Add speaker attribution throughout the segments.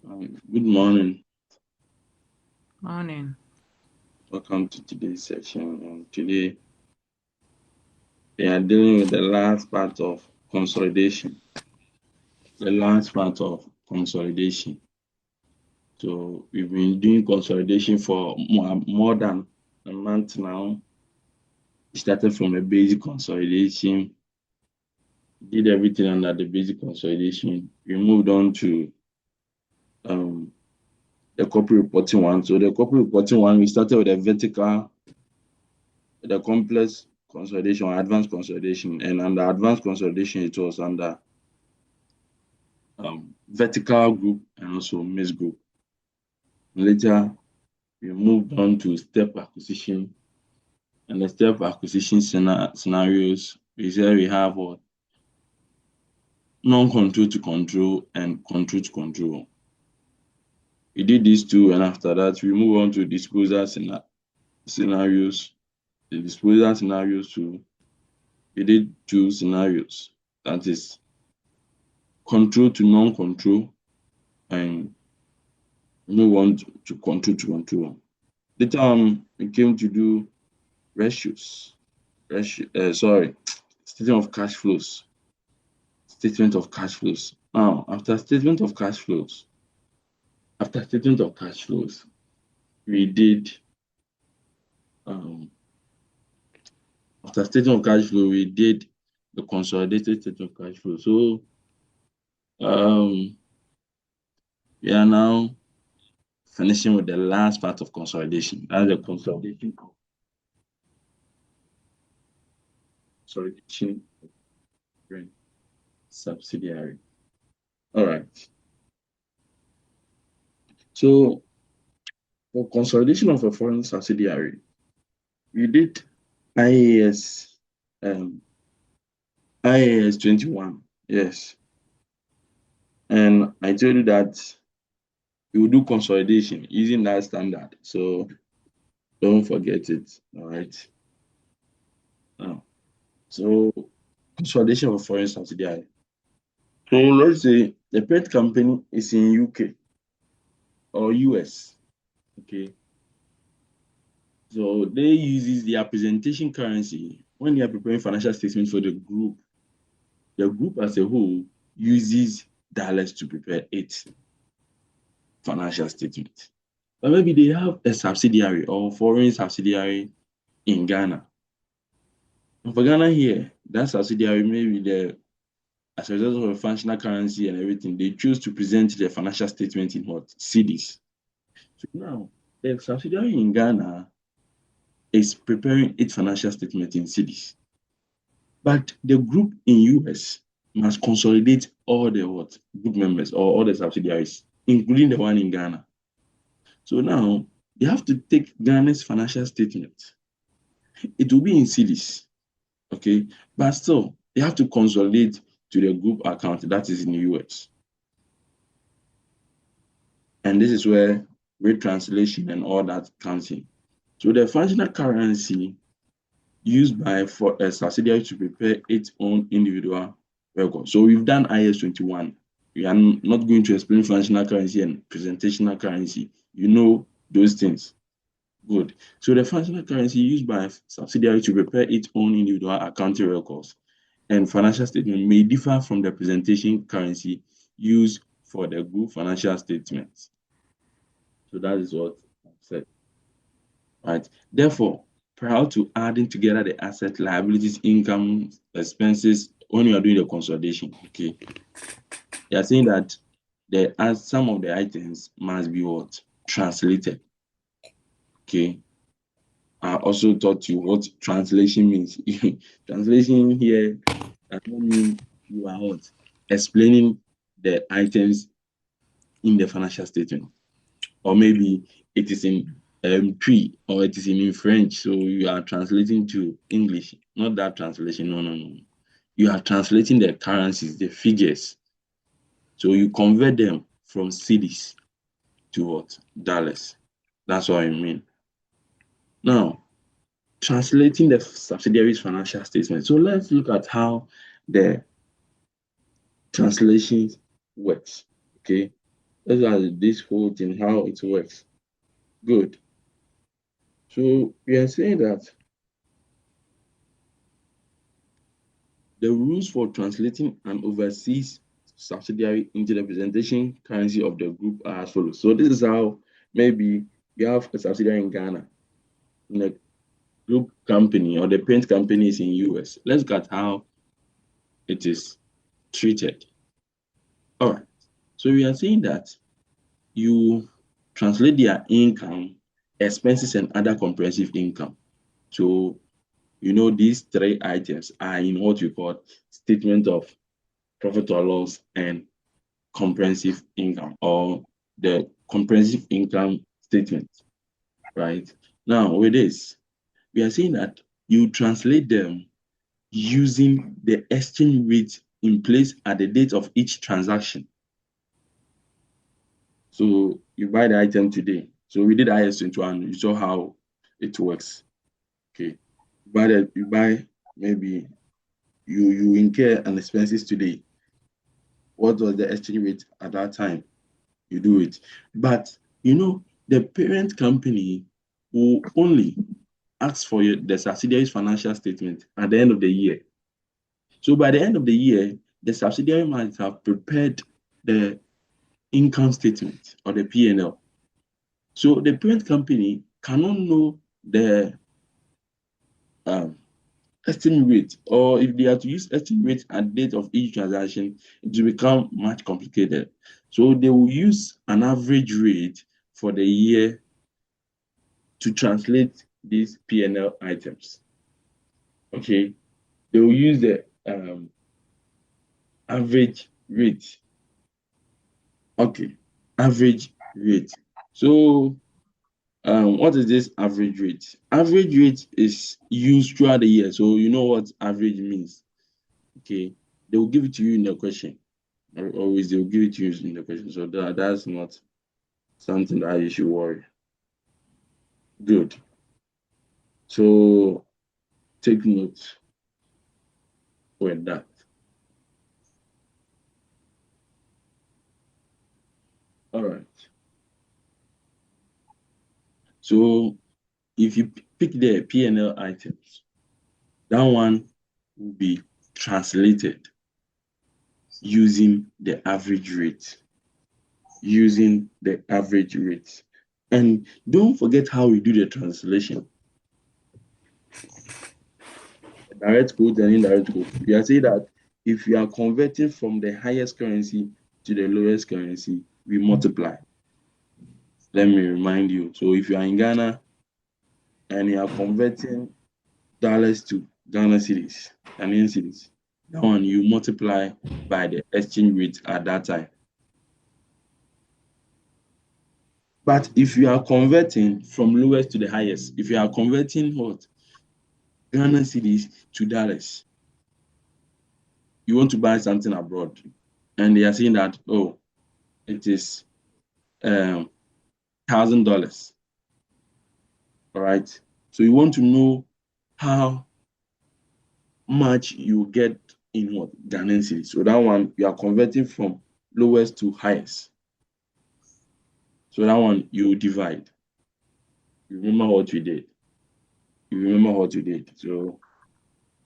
Speaker 1: Good morning.
Speaker 2: Morning.
Speaker 1: Welcome to today's session. And today we are dealing with the last part of consolidation. The last part of consolidation. So we've been doing consolidation for more than a month now. We started from a basic consolidation, did everything under the basic consolidation. We moved on to um, the corporate reporting one. So the corporate reporting one, we started with a vertical, the complex consolidation or advanced consolidation, and under advanced consolidation, it was under vertical group and also mixed group. Later, we moved on to step acquisition, and the step acquisition scenarios is where we have what non-control to control and control to control. We did these two, and after that, we move on to disposal scenarios. The disposal scenarios too. We did two scenarios. That is control to non-control and move on to control to control. Later on, we came to do ratios. Statement of cash flows. Statement of cash flows. Now, after statement of cash flows, we did um, after statement of cash flow, we did the consolidated statement of cash flow. So um, we are now finishing with the last part of consolidation. That's the consolidation of subsidiary. All right. So for consolidation of a foreign subsidiary, we did IAS IAS 21. Yes. And I told you that we will do consolidation using that standard. So don't forget it. All right. Now, so consolidation of foreign subsidiary. So let's say the parent company is in UK or US. Okay. So they uses their presentation currency when they are preparing financial statements for the group. The group as a whole uses dollars to prepare its financial statement. But maybe they have a subsidiary or foreign subsidiary in Ghana. And for Ghana here, that subsidiary maybe as a result of a functional currency and everything, they choose to present their financial statement in what? Cedis. So now the subsidiary in Ghana is preparing its financial statement in cedis. But the group in US must consolidate all the group members or all the subsidiaries, including the one in Ghana. So now they have to take Ghana's financial statement. It will be in cedis, okay, but still they have to consolidate to the group account that is in the US. And this is where retranslation and all that comes in. So the functional currency used by for a subsidiary to prepare its own individual record. So we've done IS 21. We are not going to explain functional currency and presentational currency. You know those things. Good. So the functional currency used by a subsidiary to prepare its own individual accounting records and financial statement may differ from the presentation currency used for the group financial statements. So that is what I've said. Right. Therefore, prior to adding together the asset, liabilities, income, expenses, when you are doing the consolidation, okay, they are saying that some of the items must be what? Translated. Okay. I also taught you what translation means. Translation here does not mean you are what? Explaining the items in the financial statement. Or maybe it is in Twi or it is in French, so you are translating to English. Not that translation, no. You are translating the currencies, the figures. So you convert them from cedis to what? Dollars. That's what I mean. Now, translating the subsidiaries' financial statement. So let's look at how the translation works. Okay. Let's look at this whole thing, how it works. Good. So we are saying that the rules for translating an overseas subsidiary into the presentation currency of the group are as follows. So this is how maybe you have a subsidiary in Ghana, and the group company or the parent company is in US. Let's look at how it is treated. All right. So we are saying that you translate their income, expenses, and other comprehensive income. So these three items are in what we call statement of profit or loss and comprehensive income, or the comprehensive income statement, right? Now, with this, we are saying that you translate them using the exchange rate in place at the date of each transaction. So you buy the item today. So we did IS21, you saw how it works. Okay. You buy maybe you incur an expenses today. What was the exchange rate at that time? You do it. But the parent company will only ask for the subsidiary's financial statement at the end of the year. So by the end of the year, the subsidiary might have prepared the income statement or the P&L. So the parent company cannot know the um, estimate rate, or if they are to use estimate rate at date of each transaction, it will become much complicated. So they will use an average rate for the year to translate these P&L items. Okay, they will use the average rate. Okay, average rate. So what is this average rate? Average rate is used throughout the year. So you know what average means. Okay, they will give it to you in the question. Always they will give it to you in the question. So that's not something that you should worry. Good. So take note with that. All right. So if you pick the P&L items, that one will be translated using the average rate. Using the average rate. And don't forget how we do the translation. Direct quote and indirect quote. We are saying that if you are converting from the highest currency to the lowest currency, we multiply. Let me remind you. So if you are in Ghana and you are converting dollars to Ghana cedis, Ghanaian cedis, that one you multiply by the exchange rate at that time. But if you are converting from lowest to the highest, if you are converting what? Ghana cedis to dollars, you want to buy something abroad, and they are saying that, oh, it is $1,000. All right. So you want to know how much you get in what? Ghanaian cedis. So that one you are converting from lowest to highest. So that one you divide. You remember what we did. You remember what you did. So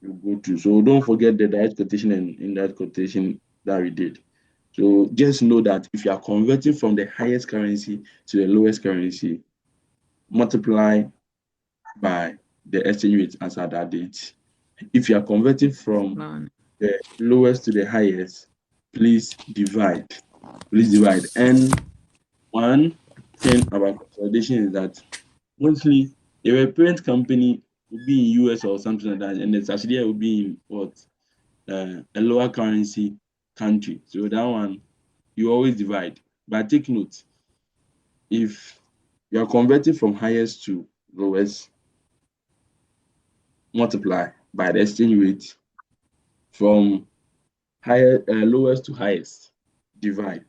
Speaker 1: you go to. So don't forget the direct quotation and indirect quotation that we did. So just know that if you are converting from the highest currency to the lowest currency, multiply by the exchange rate as at that date. If you are converting from the lowest to the highest, please divide. Please divide. And one thing about consolidation is that mostly your parent company will be in US or something like that, and the subsidiary will be in what? A lower currency country. So that one you always divide. But take note, if you are converting from highest to lowest, multiply by the exchange rate. From lowest to highest, divide.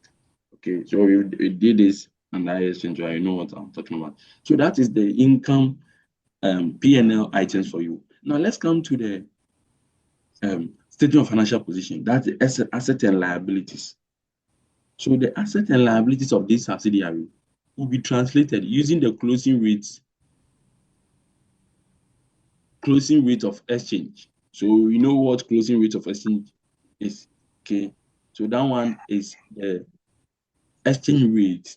Speaker 1: Okay, so we did this and the highest range, you know what I'm talking about. So that is the income P&L items for you. Now let's come to the statement of financial position. That's the asset and liabilities. So the assets and liabilities of this subsidiary will be translated using the closing rate of exchange. So we know what closing rate of exchange is. Okay. So that one is the exchange rate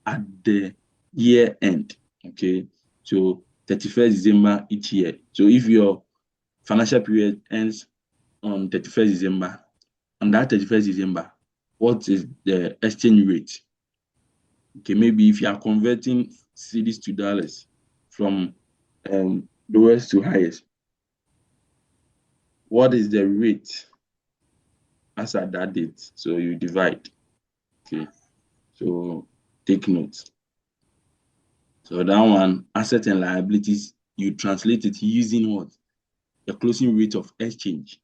Speaker 1: at the year end. Okay. So 31st December each year. So if your financial period ends on 31st December, on that 31st December, what is the exchange rate? Okay, maybe if you are converting cedis to dollars from lowest to highest, what is the rate as at that date? So you divide. Okay, so take note. So that one, assets and liabilities, you translate it using what? The closing rate of exchange.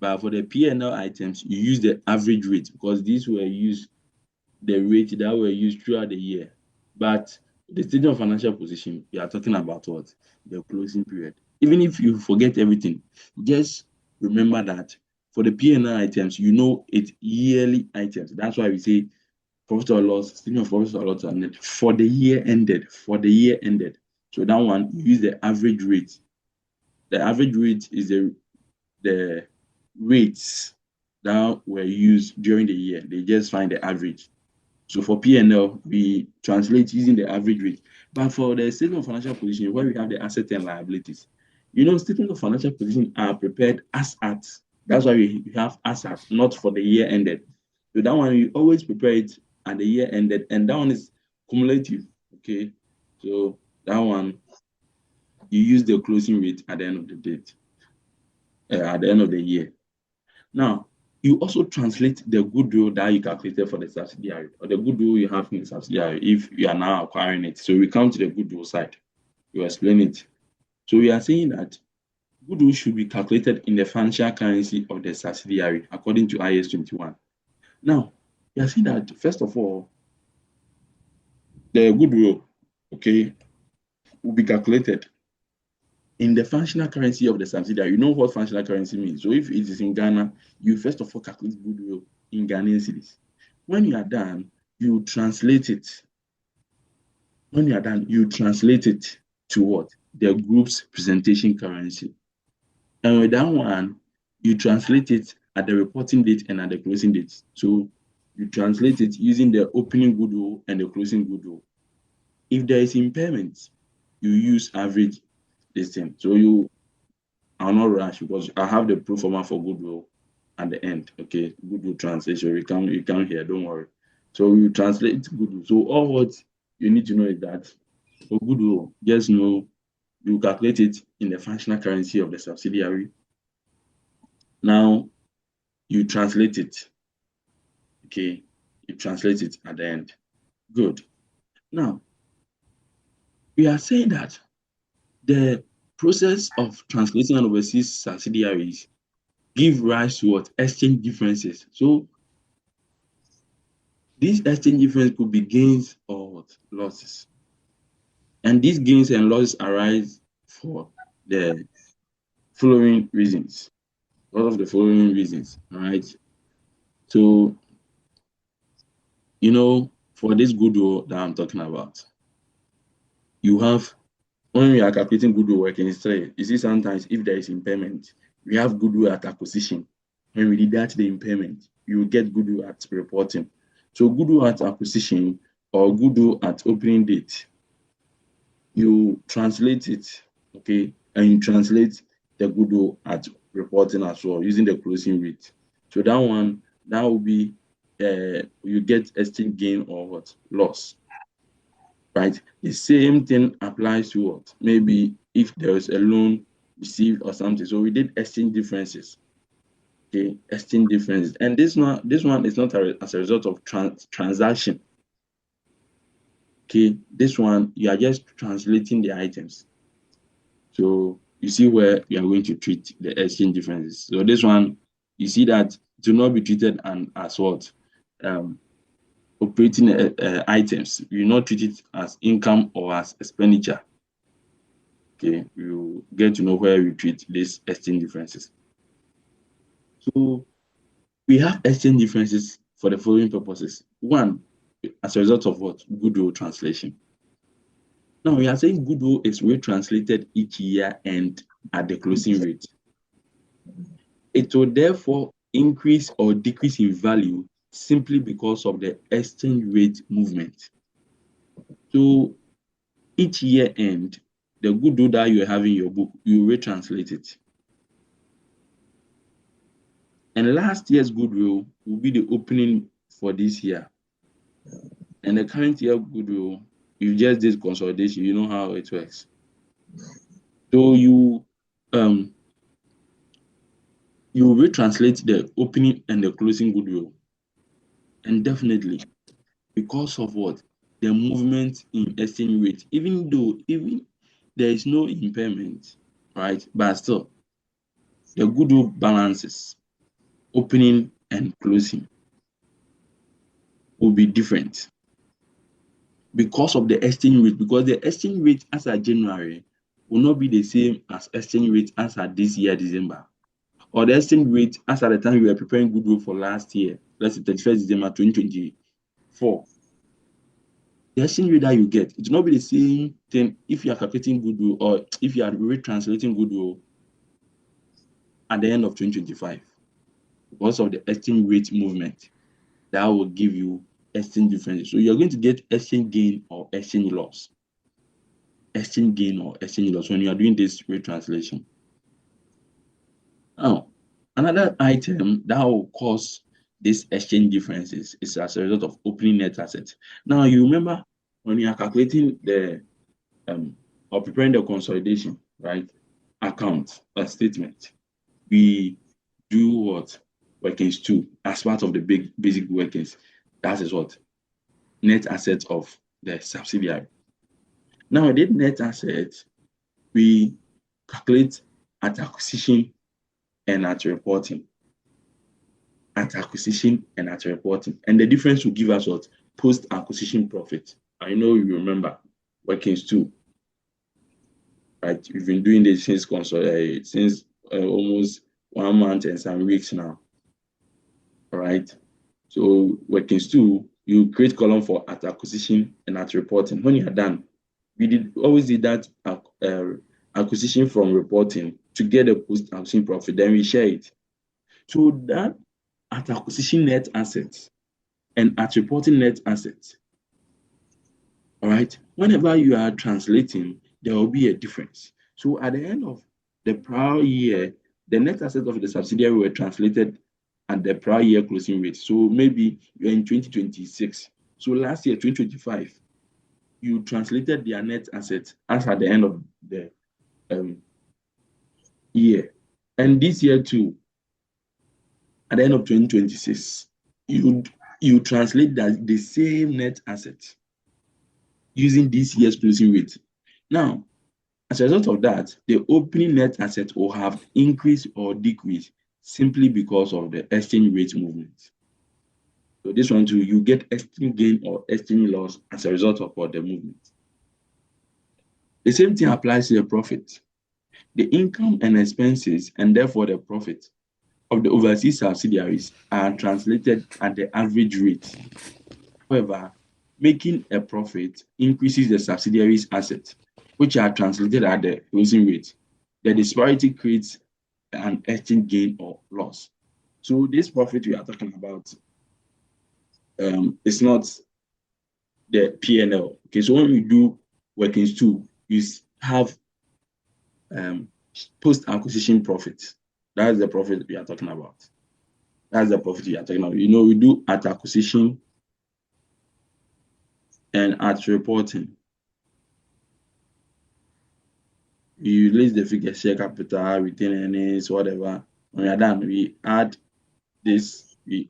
Speaker 1: But for the P&L items, you use the average rate because these were used the rate that were used throughout the year. But the statement of financial position, we are talking about what? The closing period. Even if you forget everything, just remember that for the P&L items, you know it's yearly items. That's why we say profit or loss, statement of profit or loss and net for the year ended. For the year ended. So that one, you use the average rate. The average rate is the rates that were used during the year. They just find the average. So for P&L, we translate using the average rate. But for the statement of financial position, where we have the assets and liabilities, statement of financial position are prepared as at. That's why we have as at, not for the year ended. So that one, we always prepare it at the year ended, and that one is cumulative. Okay. So that one, you use the closing rate at the end of the date, at the end of the year. Now, you also translate the goodwill that you calculated for the subsidiary or the goodwill you have in the subsidiary if you are now acquiring it. So we come to the goodwill side. You explain it. So we are saying that goodwill should be calculated in the financial currency of the subsidiary according to IS 21. Now, we are saying that first of all, the goodwill, okay, will be calculated in the functional currency of the subsidiary. You know what functional currency means. So if it is in Ghana, you first of all calculate goodwill in Ghanaian cedis. When you are done, you translate it. When you are done, you translate it to what? The group's presentation currency. And with that one, you translate it at the reporting date and at the closing date. So you translate it using the opening goodwill and the closing goodwill. If there is impairment, you use average distance. So I'll not rush because I have the pro forma for goodwill at the end. Okay, goodwill translation. You come here, don't worry. So you translate goodwill. So all what you need to know is that for goodwill, just know you calculate it in the functional currency of the subsidiary. Now you translate it. Okay, you translate it at the end. Good. Now we are saying that the process of translating an overseas subsidiaries give rise to what? Exchange differences. So these exchange differences could be gains or what? Losses. And these gains and losses arise for the following reasons. All of the following reasons. All right. So, for this goodwill that I'm talking about, you have when we are calculating goodwill working history, you see sometimes if there is impairment, we have goodwill at acquisition. When we deduct the impairment, you will get goodwill at reporting. So goodwill at acquisition or goodwill at opening date, you translate it, okay, and you translate the goodwill at reporting as well using the closing rate. So that will be you get exchange gain or what? Loss. Right? The same thing applies to what? Maybe if there is a loan received or something. So we did exchange differences. Okay, exchange differences. And this one is not as a result of transaction. Okay, this one you are just translating the items. So you see where you are going to treat the exchange differences. So this one, you see that it will not be treated as what? Operating items. You will not treat it as income or as expenditure. Okay, you get to know where we treat these exchange differences. So we have exchange differences for the following purposes. One, as a result of what? Goodwill translation. Now we are saying goodwill is retranslated each year and at the closing rate. It will therefore increase or decrease in value simply because of the exchange rate movement. So each year end, the goodwill that you have in your book, you retranslate it. And last year's goodwill will be the opening for this year. And the current year goodwill, you just did consolidation, you know how it works. So you retranslate the opening and the closing goodwill. And definitely, because of what? The movement in exchange rate, even there is no impairment, right? But still, the goodwill balances, opening and closing, will be different because of the exchange rate. Because the exchange rate as at January will not be the same as exchange rate as at this year, December. Or the exchange rate as at the time we were preparing goodwill for last year, let's say 31st December 2024. The exchange rate that you get, it will not be the same thing if you are calculating goodwill or if you are retranslating goodwill at the end of 2025 because of the exchange rate movement. That will give you exchange differences. So you're going to get exchange gain or exchange loss. Exchange gain or exchange loss when you are doing this retranslation. Now, another item that will cause these exchange differences is as a result of opening net assets. Now, you remember when you are calculating the or preparing the consolidation, right? Account, a statement. We do what? Workings 2 as part of the basic workings. That is what? Net assets of the subsidiary. Now, the net assets, we calculate at acquisition and at reporting. At acquisition and at reporting. And the difference will give us what? Post-acquisition profit. I know you remember workings 2. Right? We've been doing this since almost 1 month and some weeks now. All right. So workings 2, you create column for at acquisition and at reporting. When you are done, we always did that acquisition from reporting to get the post-acquisition profit. Then we share it. So that at acquisition net assets and at reporting net assets. All right. Whenever you are translating, there will be a difference. So at the end of the prior year, the net assets of the subsidiary were translated at the prior year closing rate. So maybe you're in 2026. So last year, 2025, you translated their net assets as at the end of the year. And this year too, at the end of 2026, you translate the same net assets using this year's closing rate. Now, as a result of that, the opening net assets will have increased or decreased simply because of the exchange rate movement. So this one too, you get exchange gain or exchange loss as a result of the movement. The same thing applies to the profit. The income and expenses, and therefore the profit of the overseas subsidiaries are translated at the average rate. However, making a profit increases the subsidiaries' assets, which are translated at the closing rate. The disparity creates an exchange gain or loss. So this profit we are talking about is not the P&L. Okay, so when we do workings 2, you have post-acquisition profit. That is the profit we are talking about. That's the profit we are talking about. You know, we do at acquisition and at reporting. You release the figure, share capital, retain earnings, whatever. When we are done, we add this, we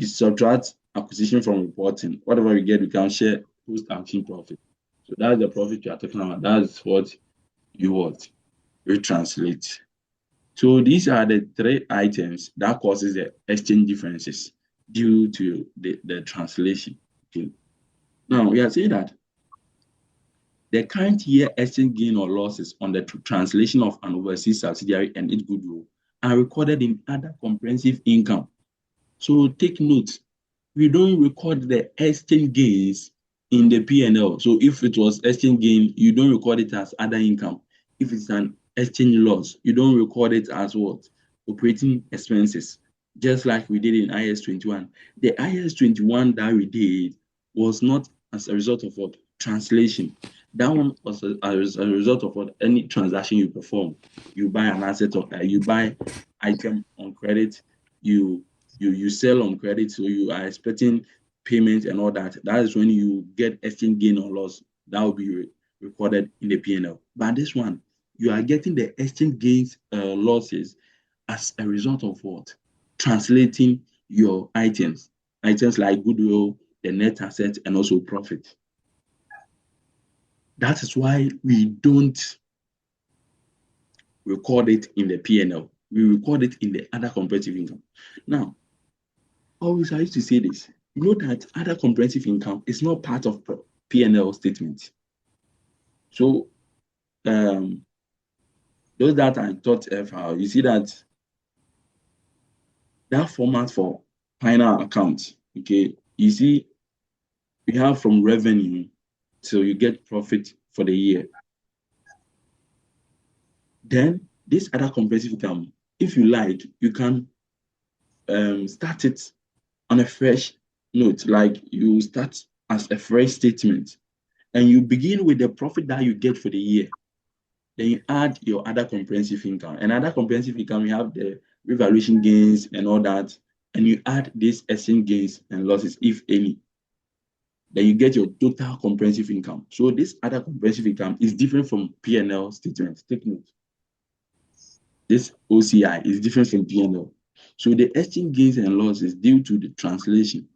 Speaker 1: subtract acquisition from reporting. Whatever we get, we can share post-acquisition profit. So that's the profit you are talking about. That's what you retranslate. So these are the 3 items that causes the exchange differences due to the translation. Okay. Now we are saying that the current year exchange gain or losses on the translation of an overseas subsidiary and its goodwill are recorded in other comprehensive income. So take note, we don't record the exchange gains in the P&L. So if it was exchange gain, you don't record it as other income. If it's an exchange loss, you don't record it as what? Operating expenses, just like we did in IS 21. The IS 21 that we did was not as a result of what? Translation. That one was as a result of what? Any transaction you perform. You buy an asset or you buy item on credit, you you sell on credit, so you are expecting payment and all that. That is when you get exchange gain or loss. That will be recorded in the P&L. But this one, you are getting the exchange gains losses as a result of what? Translating your items like goodwill, the net asset, and also profit. That is why we don't record it in the P&L. We record it in the other comprehensive income. Now, always I used to say this. You know that other comprehensive income is not part of P&L statement. So those that I taught FR, you see that format for final account, okay, you see we have from revenue till you get profit for the year. Then this other comprehensive income, if you like, you can start it on a fresh note, like you start as a fresh statement and you begin with the profit that you get for the year. Then you add your other comprehensive income. And other comprehensive income, you have the revaluation gains and all that. And you add these exchange gains and losses, if any. Then you get your total comprehensive income. So this other comprehensive income is different from P&L statement. Take note. This OCI is different from P&L. So the exchange gains and losses due to the translation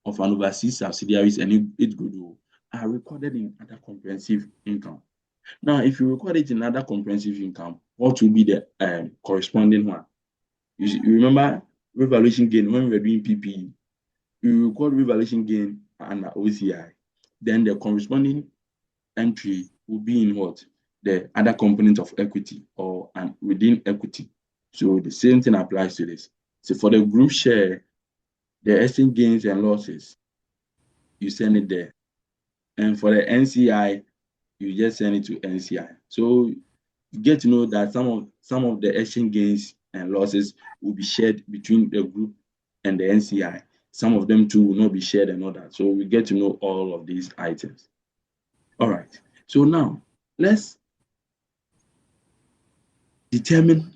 Speaker 1: of an overseas subsidiaries and its goodwill are recorded in other comprehensive income. Now, if you record it in other comprehensive income, what will be the corresponding one? You remember revaluation gain when we were doing PPE, you record revaluation gain under OCI. Then the corresponding entry will be in what? The other component of equity or within equity. So the same thing applies to this. So for the group share, the exchange gains and losses, you send it there. And for the NCI, you just send it to NCI. So you get to know that some of the exchange gains and losses will be shared between the group and the NCI. Some of them too will not be shared and all that. So we get to know all of these items. All right. So now let's determine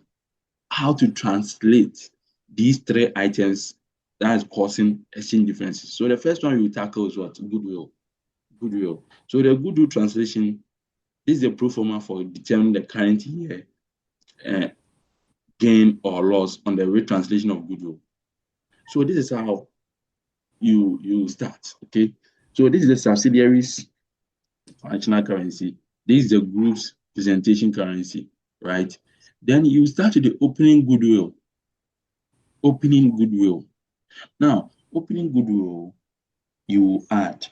Speaker 1: how to translate these three items that is causing exchange differences. So the first one we will tackle is what? Goodwill. Goodwill. So the goodwill translation, this is a pro forma for determining the current year gain or loss on the retranslation of goodwill. So this is how you start, okay? So this is the subsidiaries functional currency. This is the group's presentation currency, right? Then you start with the opening goodwill. Opening goodwill. Now, opening goodwill, you add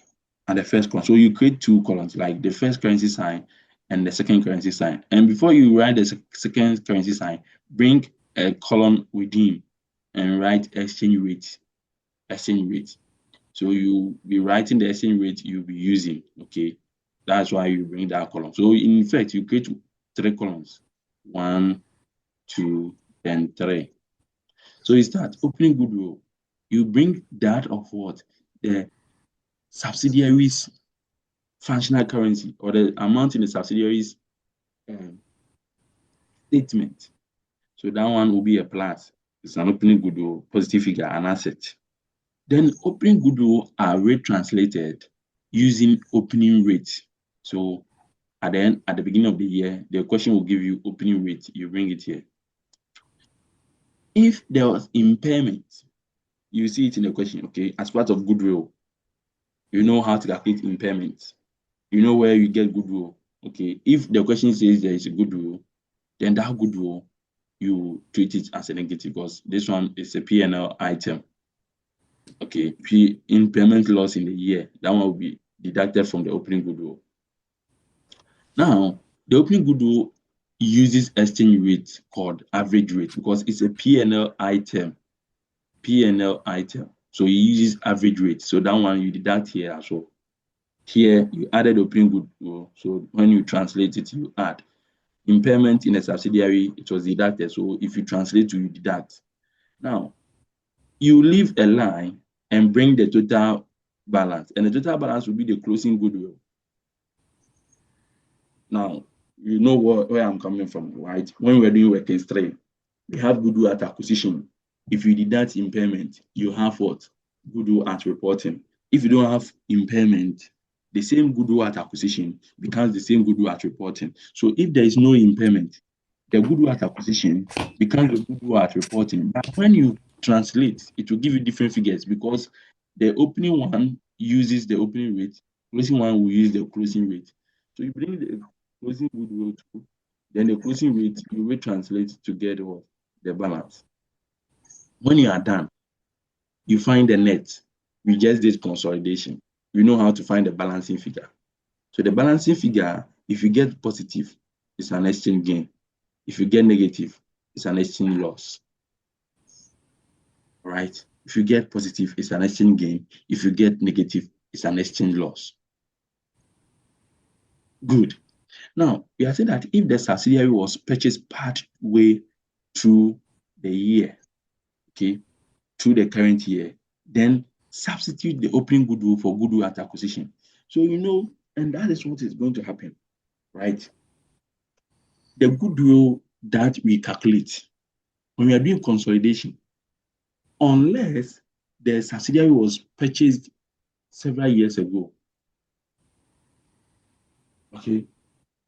Speaker 1: at the first column. So you create two columns, like the first currency sign and the second currency sign. And before you write the second currency sign, bring a column within and write exchange rate. Exchange rate. So you be writing the exchange rate you'll be using. Okay. That's why you bring that column. So in fact, you create three columns. 1, 2, and 3. So you start opening goodwill. You bring that of what? The subsidiaries functional currency or the amount in the subsidiaries statement. So that one will be a plus. It's an opening goodwill, positive figure, an asset. Then opening goodwill are rate translated using opening rate. So at the beginning of the year, the question will give you opening rate. You bring it here. If there was impairment, you see it in the question, okay, as part of goodwill, you know how to calculate impairment. You know where you get goodwill. Okay, if the question says there is a goodwill, then that goodwill, you treat it as a negative because this one is a P&L item. Okay, impairment loss in the year, that one will be deducted from the opening goodwill. Now, the opening goodwill uses exchange rate called average rate because it's a P&L item. P&L item. So he uses average rate. So that one you deduct here as well. Here you added opening goodwill. So when you translate it, you add. Impairment in a subsidiary, it was deducted. So if you translate to, you deduct. Now, you leave a line and bring the total balance. And the total balance will be the closing goodwill. Now, you know where I'm coming from, right? When we're doing workings 3, we have goodwill at acquisition. If you deduct impairment, you have what? Goodwill at reporting. If you don't have impairment, the same goodwill at acquisition becomes the same goodwill at reporting. So if there is no impairment, the goodwill at acquisition becomes the goodwill at reporting. But when you translate, it will give you different figures because the opening one uses the opening rate, closing one will use the closing rate. So you bring the closing goodwill to, then the closing rate, you will translate to get what? The balance. When you are done, you find the net. We just did consolidation. You know how to find the balancing figure. So the balancing figure, if you get positive, it's an exchange gain. If you get negative, it's an exchange loss. All right? If you get positive, it's an exchange gain. If you get negative, it's an exchange loss. Good. Now, we are saying that if the subsidiary was purchased part way through the year, okay, through the current year, then substitute the opening goodwill for goodwill at acquisition. So you know, and that is what is going to happen, right? The goodwill that we calculate when we are doing consolidation, unless the subsidiary was purchased several years ago, okay,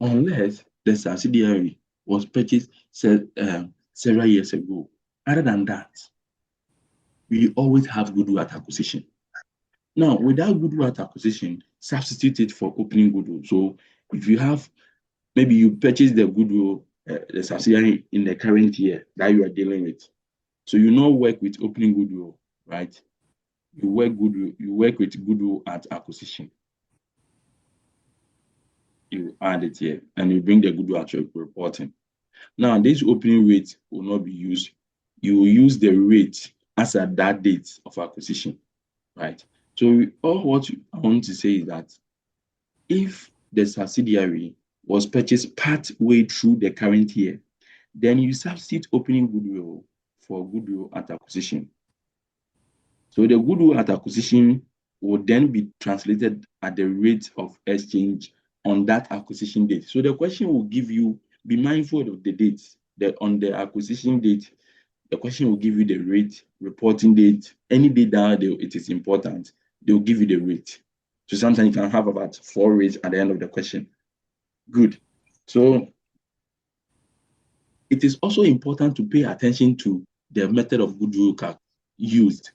Speaker 1: unless the subsidiary was purchased several years ago. Other than that, we always have goodwill at acquisition. Now, without goodwill at acquisition, substitute it for opening goodwill. So if you have, maybe you purchase the goodwill, the subsidiary in the current year that you are dealing with. So you now work with opening goodwill, right? You work with goodwill at acquisition. You add it here and you bring the goodwill at reporting. Now, this opening rate will not be used. You will use the rate as at that date of acquisition, right? So all what I want to say is that if the subsidiary was purchased part way through the current year, then you substitute opening goodwill for goodwill at acquisition. So the goodwill at acquisition will then be translated at the rate of exchange on that acquisition date. So the question will give you, be mindful of the dates. On the acquisition date, the question will give you the rate, reporting date, any date that it is important, they will give you the rate. So sometimes you can have about 4 rates at the end of the question. Good. So it is also important to pay attention to the method of goodwill used.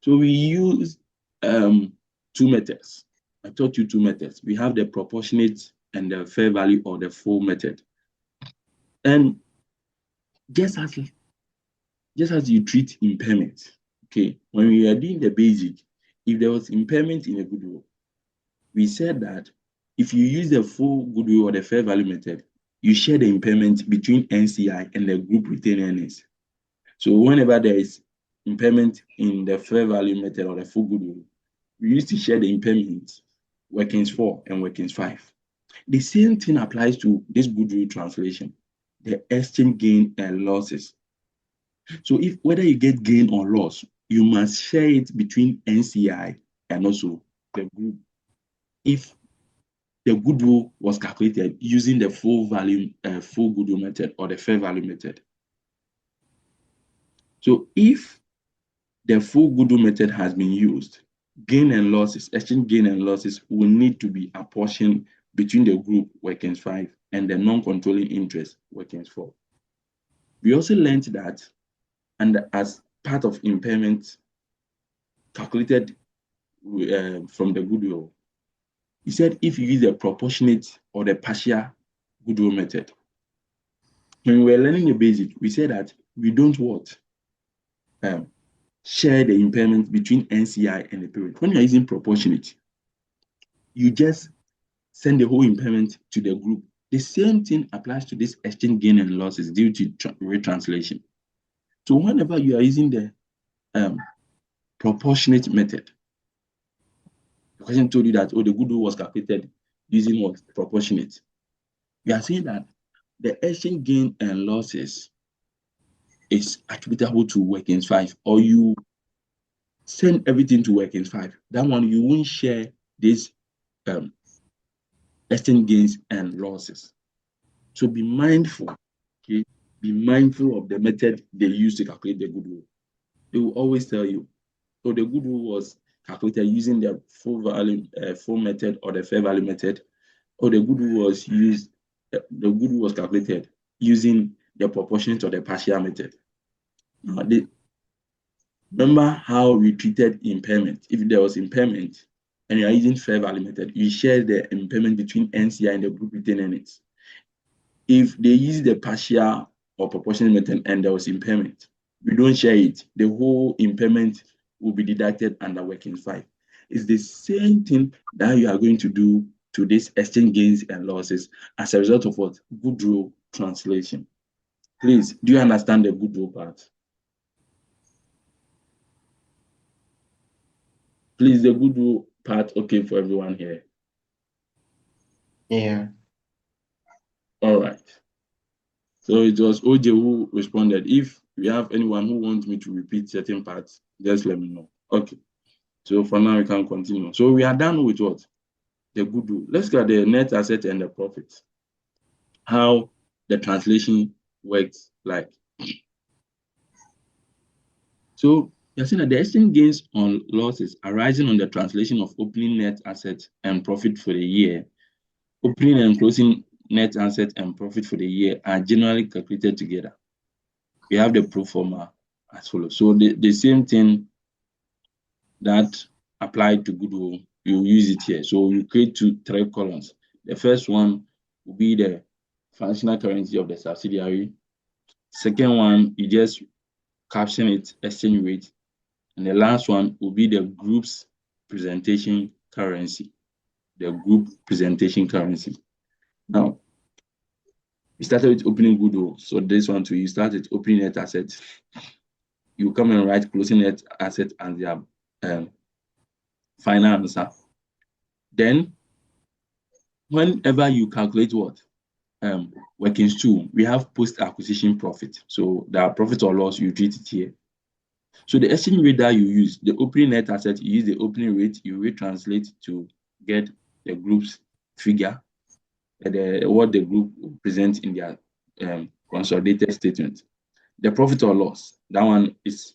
Speaker 1: So we use 2 methods. I taught you 2 methods. We have the proportionate and the fair value or the full method. And just as you treat impairment, okay, when we are doing the basic, if there was impairment in a goodwill, we said that if you use the full goodwill or the fair value method, you share the impairment between NCI and the group retained earnings. So whenever there is impairment in the fair value method or the full goodwill, we used to share the impairment workings 4 and workings 5. The same thing applies to this goodwill translation, the exchange gain and losses. So if whether you get gain or loss, you must share it between NCI and also the group. If the goodwill was calculated using the full goodwill method or the fair value method. So if the full goodwill method has been used, gain and losses, exchange gain and losses will need to be apportioned between the group workings 5 and the non-controlling interest workings 4. We also learned that, and as part of impairment calculated from the goodwill, he said if you use the proportionate or the partial goodwill method, when we were learning the basic, we said that we don't what? Share the impairment between NCI and the parent. When you're using proportionate, you just send the whole impairment to the group. The same thing applies to this exchange gain and losses due to retranslation. So whenever you are using the proportionate method. The question told you that, oh, the goodwill was calculated using what? Proportionate. We are saying that the exchange gain and losses is attributable to workings 5, or you send everything to workings 5. That one, you won't share this exchange gains and losses. So be mindful, okay? Be mindful of the method they use to calculate the goodwill. They will always tell you, so the goodwill was calculated using the full value, full method or the fair value method, or the goodwill was used, the goodwill was calculated using the proportionate or the partial method. Now, remember how we treated impairment. If there was impairment and you are using fair value method, you share the impairment between NCI and the group retained earnings. If they use the partial or proportionate method and there was impairment, we don't share it. The whole impairment will be deducted under working 5. It's the same thing that you are going to do to this exchange gains and losses as a result of what? Goodwill translation. Please, do you understand the goodwill part? Please, the goodwill part okay for everyone here?
Speaker 2: Yeah.
Speaker 1: All right. So it was OJ who responded. If we have anyone who wants me to repeat certain parts, just let me know. Okay. So for now, we can continue. So we are done with what? The goodwill. Let's look at the net asset and the profit. How the translation works like. So you're saying that the exchange gains on losses arising on the translation of opening net asset and profit for the year, opening and closing net asset and profit for the year are generally calculated together. We have the pro forma as follows. So the same thing that applied to goodwill, you use it here. So you create three columns. The first one will be the functional currency of the subsidiary. Second one, you just caption it exchange rate. And the last one will be the group's presentation currency. The group presentation currency. Now, we started with opening goodwill. So this one too, you start with opening net asset. You come and write closing net asset and their final answer. Then, whenever you calculate what? Workings 2, we have post-acquisition profit. So the profit or loss, you treat it here. So the exchange rate that you use, the opening net asset, you use the opening rate, you retranslate to get the group's figure, what the group presents in their consolidated statement. The profit or loss, that one is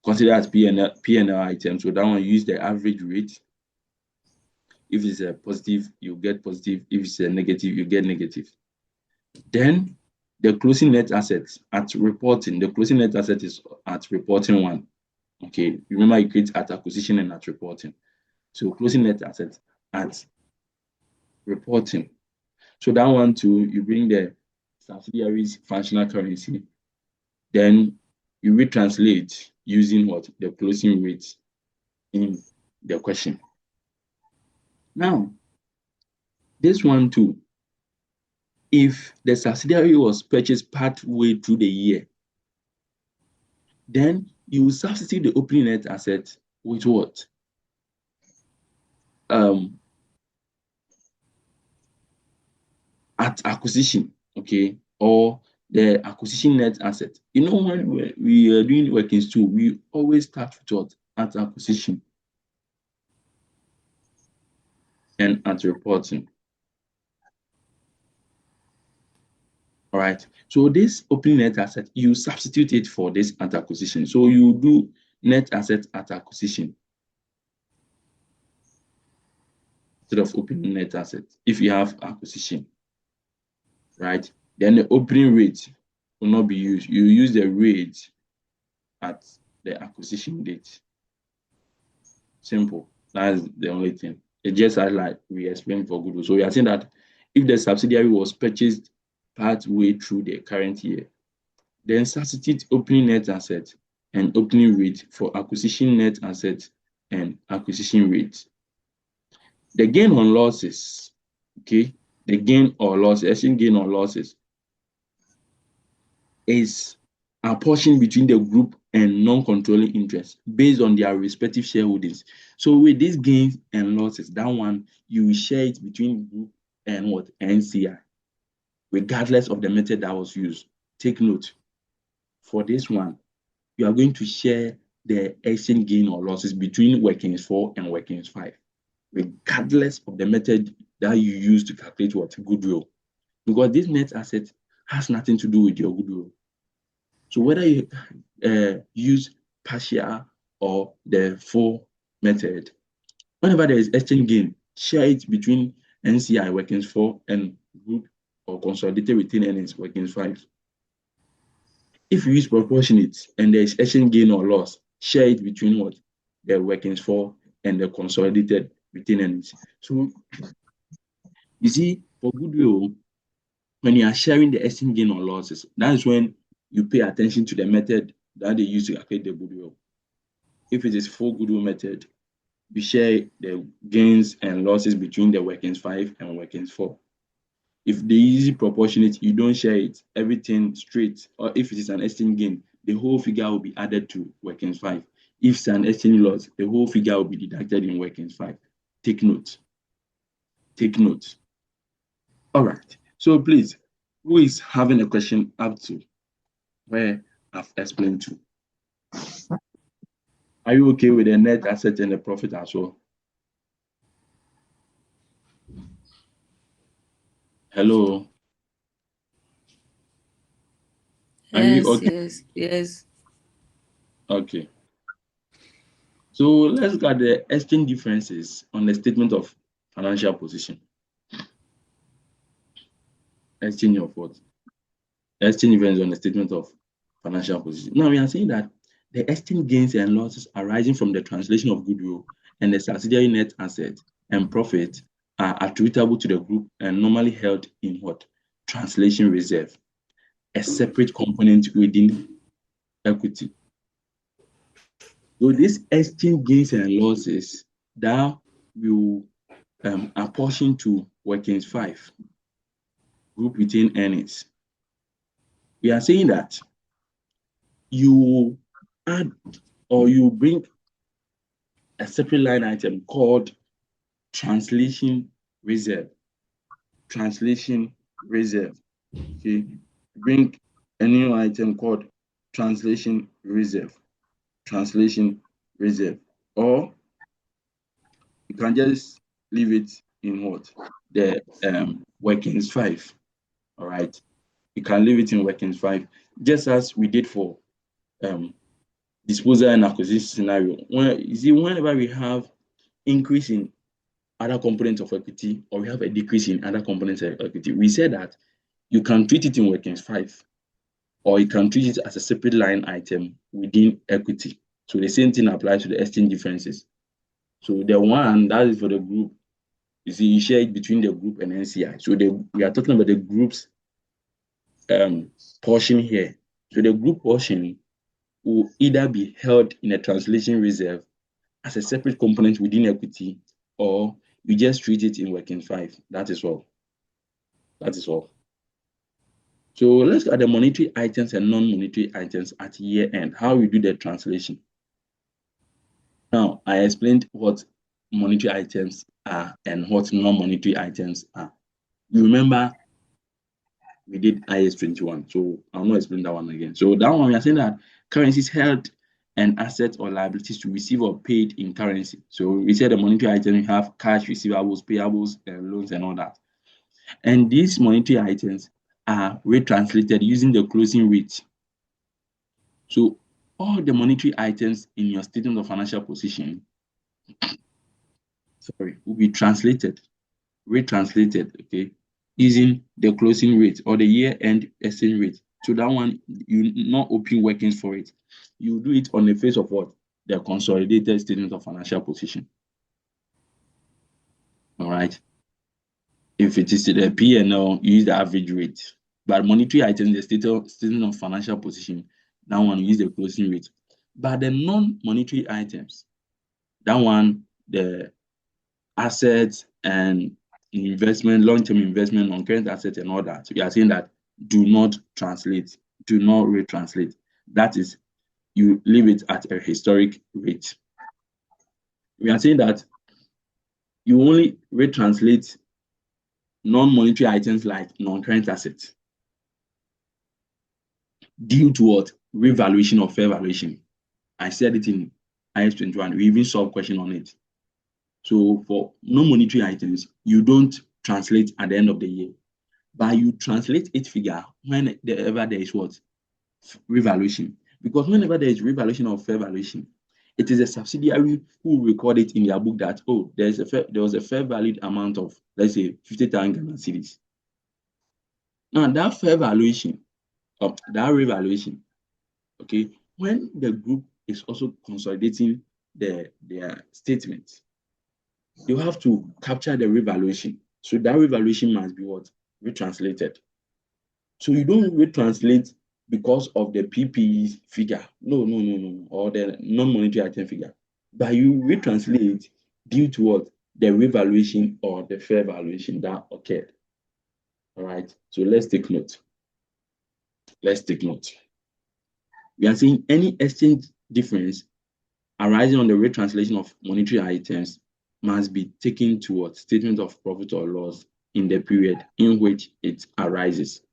Speaker 1: considered as P&L item. So that one, you use the average rate. If it's a positive, you get positive. If it's a negative, you get negative. Then the closing net assets at reporting, the closing net asset is at reporting 1. Okay, remember you create at acquisition and at reporting. So closing net assets at reporting. So that one too, you bring the subsidiaries functional currency, then you retranslate using what? The closing rate in the question. Now, this one too, if the subsidiary was purchased partway through the year, then you substitute the opening net asset with what? At acquisition, okay, or the acquisition net asset. You know, when we are doing workings too, we always start with what? At acquisition and at reporting. All right. So this opening net asset, you substitute it for this at acquisition. So you do net asset at acquisition instead of opening net asset if you have acquisition, right? Then the opening rate will not be used. You use the rate at the acquisition date. Simple. That's the only thing. It just as like we explained for goodwill. So we are saying that if the subsidiary was purchased partway through the current year, then substitute opening net asset and opening rate for acquisition net asset and acquisition rate. The gain on losses, okay, the gain or loss, exchange gain or losses is apportioned between the group and non-controlling interests based on their respective shareholdings. So with these gains and losses, that one you will share it between group and what? NCI, regardless of the method that was used. Take note, for this one, you are going to share the exchange gain or losses between workings 4 and workings 5, regardless of the method that you use to calculate what? Goodwill. Because this net asset has nothing to do with your goodwill. So whether you use partial or the full method, whenever there is exchange gain, share it between NCI workings 4 and group or consolidated retained earnings workings 5. If you use proportionate and there is exchange gain or loss, share it between what? The workings 4 and the consolidated retained earnings. So you see, for goodwill, when you are sharing the exchange gain or losses, that is when you pay attention to the method that they use to calculate the goodwill. If it is full goodwill method, you share the gains and losses between the workings 5 and workings 4. If they use proportionate, you don't share it, everything straight. Or if it is an exchange gain, the whole figure will be added to workings 5. If it's an exchange loss, the whole figure will be deducted in workings 5. Take note. Take note. All right. So please, who is having a question up to where I've explained to? Are you okay with the net asset and the profit as well? Hello. Are you
Speaker 2: Yes,
Speaker 1: okay?
Speaker 2: yes, yes.
Speaker 1: Okay. So let's look at the exchange differences on the statement of financial position. Exchange of what? Exchange difference on the statement of financial position. Now we are saying that the exchange gains and losses arising from the translation of goodwill and the subsidiary net asset and profit are attributable to the group and normally held in what? Translation reserve, a separate component within equity. So these exchange gains and losses that will apportion to workings 5, group retained earnings. We are saying that you add or you bring a separate line item called translation reserve. Translation reserve. Okay. Bring a new item called translation reserve. Translation reserve. Or you can just leave it in what? The workings 5. All right. You can leave it in workings 5, just as we did for um, disposal and acquisition scenario. When you see, whenever we have increase in other components of equity or we have a decrease in other components of equity, we said that you can treat it in workings 5 or you can treat it as a separate line item within equity. So the same thing applies to the exchange differences. So the one that is for the group, you see, you share it between the group and NCI. So we are talking about the group's portion here. So the group portion will either be held in a translation reserve as a separate component within equity, or you just treat it in working 5. That is all. That is all. So let's look at the monetary items and non-monetary items at year end, how we do the translation. Now, I explained what monetary items are and what non-monetary items are. You remember we did IS 21, so I'll not explain that one again. So that one, we are saying that currencies held and assets or liabilities to receive or paid in currency. So we said the monetary item, we have cash, receivables, payables, loans, and all that. And these monetary items are retranslated using the closing rate. So all the monetary items in your statement of financial position, will be retranslated, okay, using the closing rate or the year-end exchange rate. So that one, you not open workings for it. You do it on the face of what? The consolidated statement of financial position. All right. If it is the P&L, you use the average rate. But monetary items, the statement of financial position, that one use the closing rate. But the non-monetary items, that one, the assets and investment, long-term investment on current assets and all that. So you are saying that do not translate, do not retranslate. That is, you leave it at a historic rate. We are saying that you only retranslate non-monetary items like non-current assets due to what? Revaluation or fair valuation. I said it in IS 21. We even solved question on it. So for non-monetary items, you don't translate at the end of the year, but you translate each figure whenever there is what? Revaluation. Because whenever there is revaluation or fair valuation, it is a subsidiary who record it in their book that, oh, there was a fair valued amount of, let's say, 50,000 Ghana cedis. Now that fair valuation of that revaluation, okay, when the group is also consolidating their statements, you have to capture the revaluation. So that revaluation must be what? Retranslated. So you don't retranslate because of the PPE figure. No. Or the non-monetary item figure. But you retranslate due to what? The revaluation or the fair valuation that occurred. All right. So let's take note. Let's take note. We are saying any exchange difference arising on the retranslation of monetary items must be taken towards statement of profit or loss in the period in which it arises.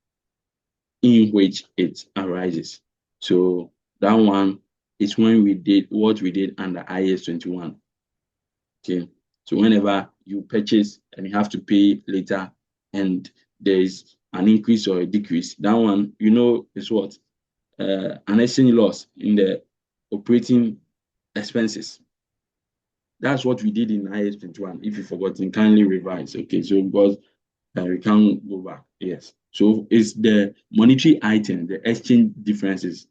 Speaker 1: So that one is when we did what we did under IS 21. Okay. So whenever you purchase and you have to pay later and there is an increase or a decrease, that one, is what? An exchange loss in the operating expenses. That's what we did in IS 21. If you forgotten, kindly revise. Okay, so because we can't go back. Yes. So it's the monetary item, the exchange differences.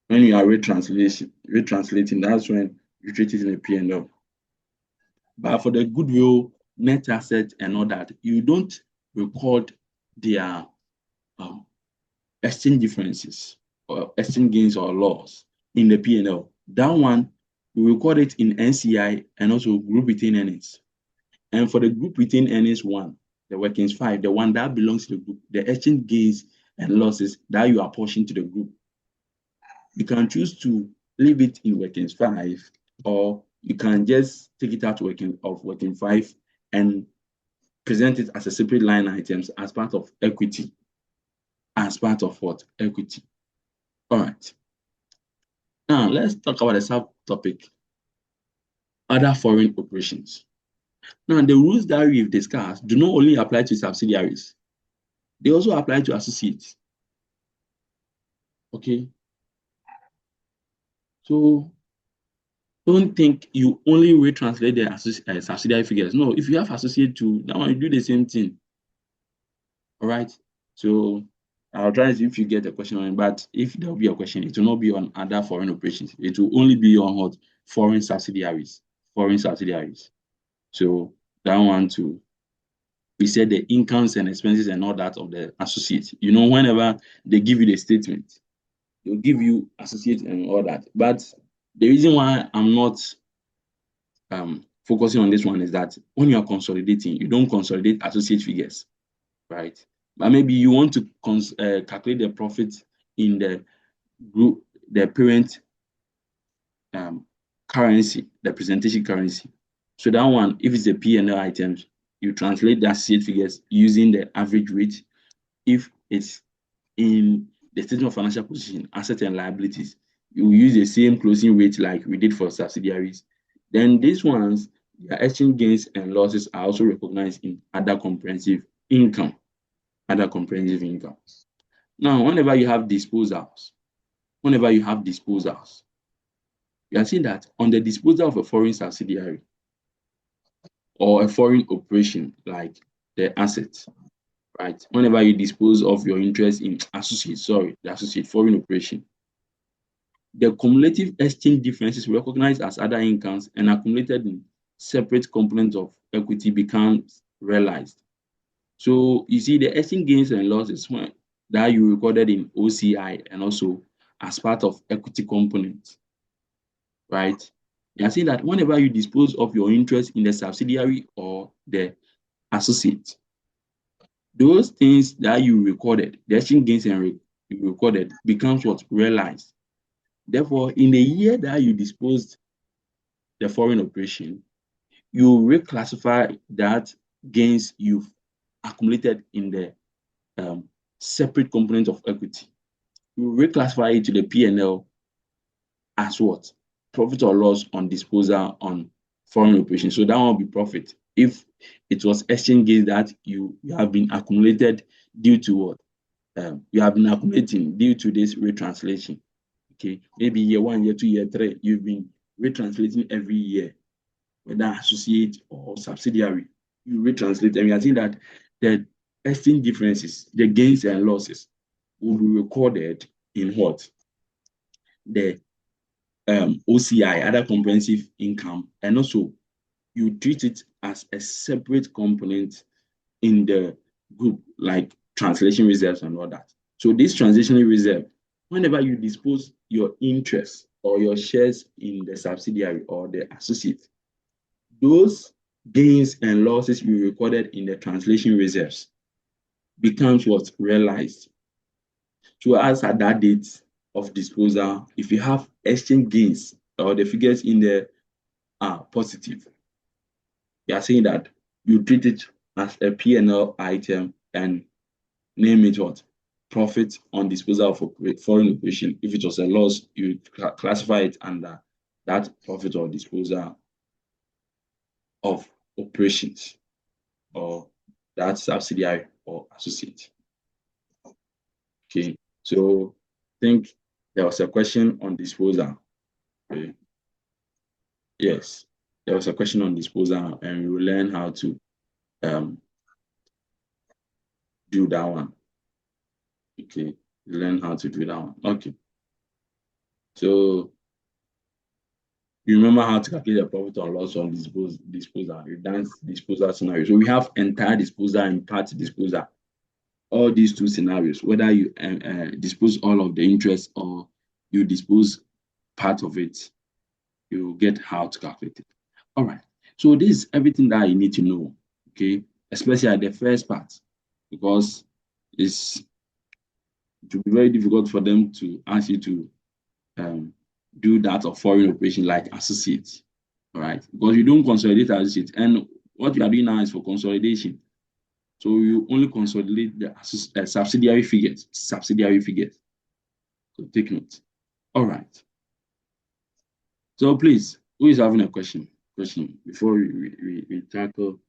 Speaker 1: When you are retranslating, that's when you treat it in a P&L. But for the goodwill, net asset, and all that, you don't record their exchange differences or exchange gains or loss in the P&L. That one, we record it in NCI and also group retained earnings. And for the group retained earnings one, the workings 5, the one that belongs to the group, the exchange gains and losses that you apportion to the group, you can choose to leave it in workings 5, or you can just take it out of working 5 and present it as a separate line items as part of equity. As part of what? Equity. All right. Now let's talk about the subtopic, other foreign operations. Now the rules that we've discussed do not only apply to subsidiaries, they also apply to associates. Okay. So don't think you only retranslate the subsidiary figures. No, if you have associate too, that one you do the same thing. All right. So I'll try to see if you get a question on it, but if there will be a question, it will not be on other foreign operations. It will only be on what? Foreign subsidiaries. Foreign subsidiaries. So that one too. We said the incomes and expenses and all that of the associate. Whenever they give you the statement, they'll give you associate and all that. But the reason why I'm not focusing on this one is that when you are consolidating, you don't consolidate associate figures, right? But maybe you want to calculate the profit in the group, the parent currency, the presentation currency. So that one, if it's a P&L items, you translate the associate figures using the average rate. If it's in the statement of financial position, assets and liabilities, you use the same closing rate like we did for subsidiaries. Then these ones, their exchange gains and losses are also recognized in other comprehensive income. Other comprehensive income. Now, whenever you have disposals, you are seeing that on the disposal of a foreign subsidiary or a foreign operation like the assets, right? Whenever you dispose of your interest in the associate foreign operation, the cumulative exchange differences recognized as other incomes and accumulated in separate components of equity becomes realized. So you see the exchange gains and losses that you recorded in OCI and also as part of equity component, right? You see that whenever you dispose of your interest in the subsidiary or the associate, those things that you recorded, the exchange gains and you recorded becomes what? Realized. Therefore, in the year that you disposed the foreign operation, you reclassify that gains you've accumulated in the separate component of equity. You reclassify it to the P&L as what? Profit or loss on disposal on foreign operation. So that will be profit. If it was exchange gains that you have been accumulated due to what? You have been accumulating due to this retranslation. Okay, maybe year 1, year 2, year 3, you've been retranslating every year, whether associate or subsidiary. You retranslate, and we are seeing that the exchange differences, the gains and losses, will be recorded in what? The OCI, other comprehensive income, and also you treat it as a separate component in the group, like translation reserves and all that. So this transitional reserve, whenever you dispose your interest or your shares in the subsidiary or the associate, those gains and losses you recorded in the translation reserves becomes what's realized. So as at that date of disposal, if you have exchange gains or the figures in there are positive, you are saying that you treat it as a P&L item and name it what? Profit on disposal of foreign operation. If it was a loss, you classify it under that profit or disposal of operations or that subsidiary or associate. Okay, so I think there was a question on disposal. Okay. Yes, there was a question on disposal, and we will learn how to do that one. Okay, learn how to do that one. Okay, so you remember how to calculate the profit or loss on disposal. You've done disposal scenario. So we have entire disposal and part disposal. All these two scenarios, whether you dispose all of the interest or you dispose part of it, you get how to calculate it. All right. So this is everything that you need to know. Okay, especially at the first part, because it will be very difficult for them to ask you to do that of foreign operation like associates. All right, because you don't consolidate associates, and what you are doing now is for consolidation. So you only consolidate the subsidiary figures. Subsidiary figures. So take note. All right. So please, who is having a question? Question before we tackle.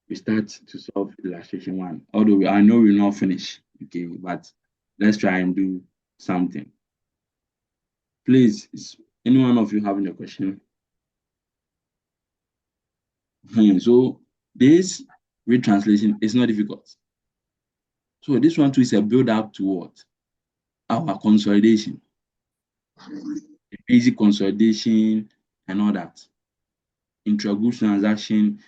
Speaker 1: We start to solve illustration 1. Although I know we'll not finish. Okay, but let's try and do something. Please, is any one of you having a question? So this retranslation is not difficult. So this one too is a build up to what? Our consolidation. Basic consolidation and all that. Intragroup transaction.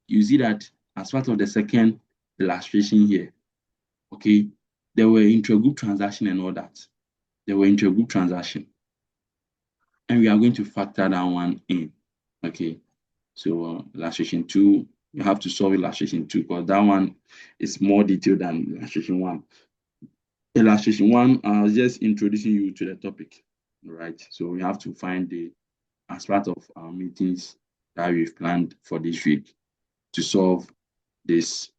Speaker 1: You see that as part of the second illustration here. Okay, there were intragroup transaction and all that. There were intragroup transaction. And we are going to factor that one in. Okay, so illustration 2, you have to solve illustration 2 because that one is more detailed than illustration 1. Illustration 1, I was just introducing you to the topic, right? So we have to find as part of our meetings that we've planned for this week to solve this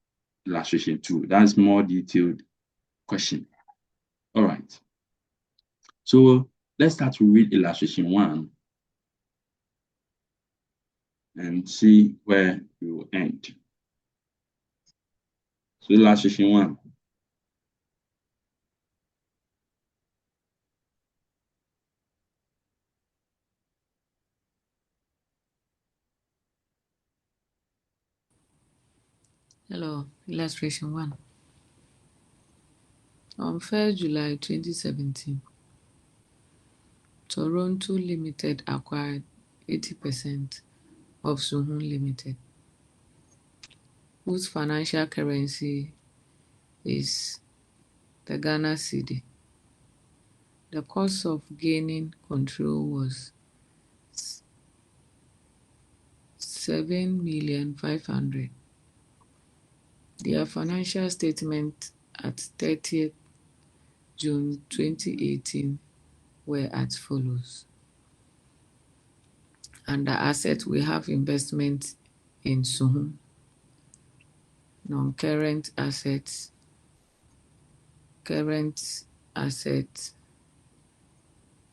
Speaker 1: illustration 2. That's more detailed question. All right. So let's start to read illustration 1 and see where we will end. So illustration 1.
Speaker 2: Hello, illustration 1. On 1st July 2017, Toronto Limited acquired 80% of Suhun Limited, whose financial currency is the Ghana cedi. The cost of gaining control was 7,500,000. Their financial statement at 30th June 2018 were as follows. Under assets, we have investment in Suhum, non-current assets, current assets,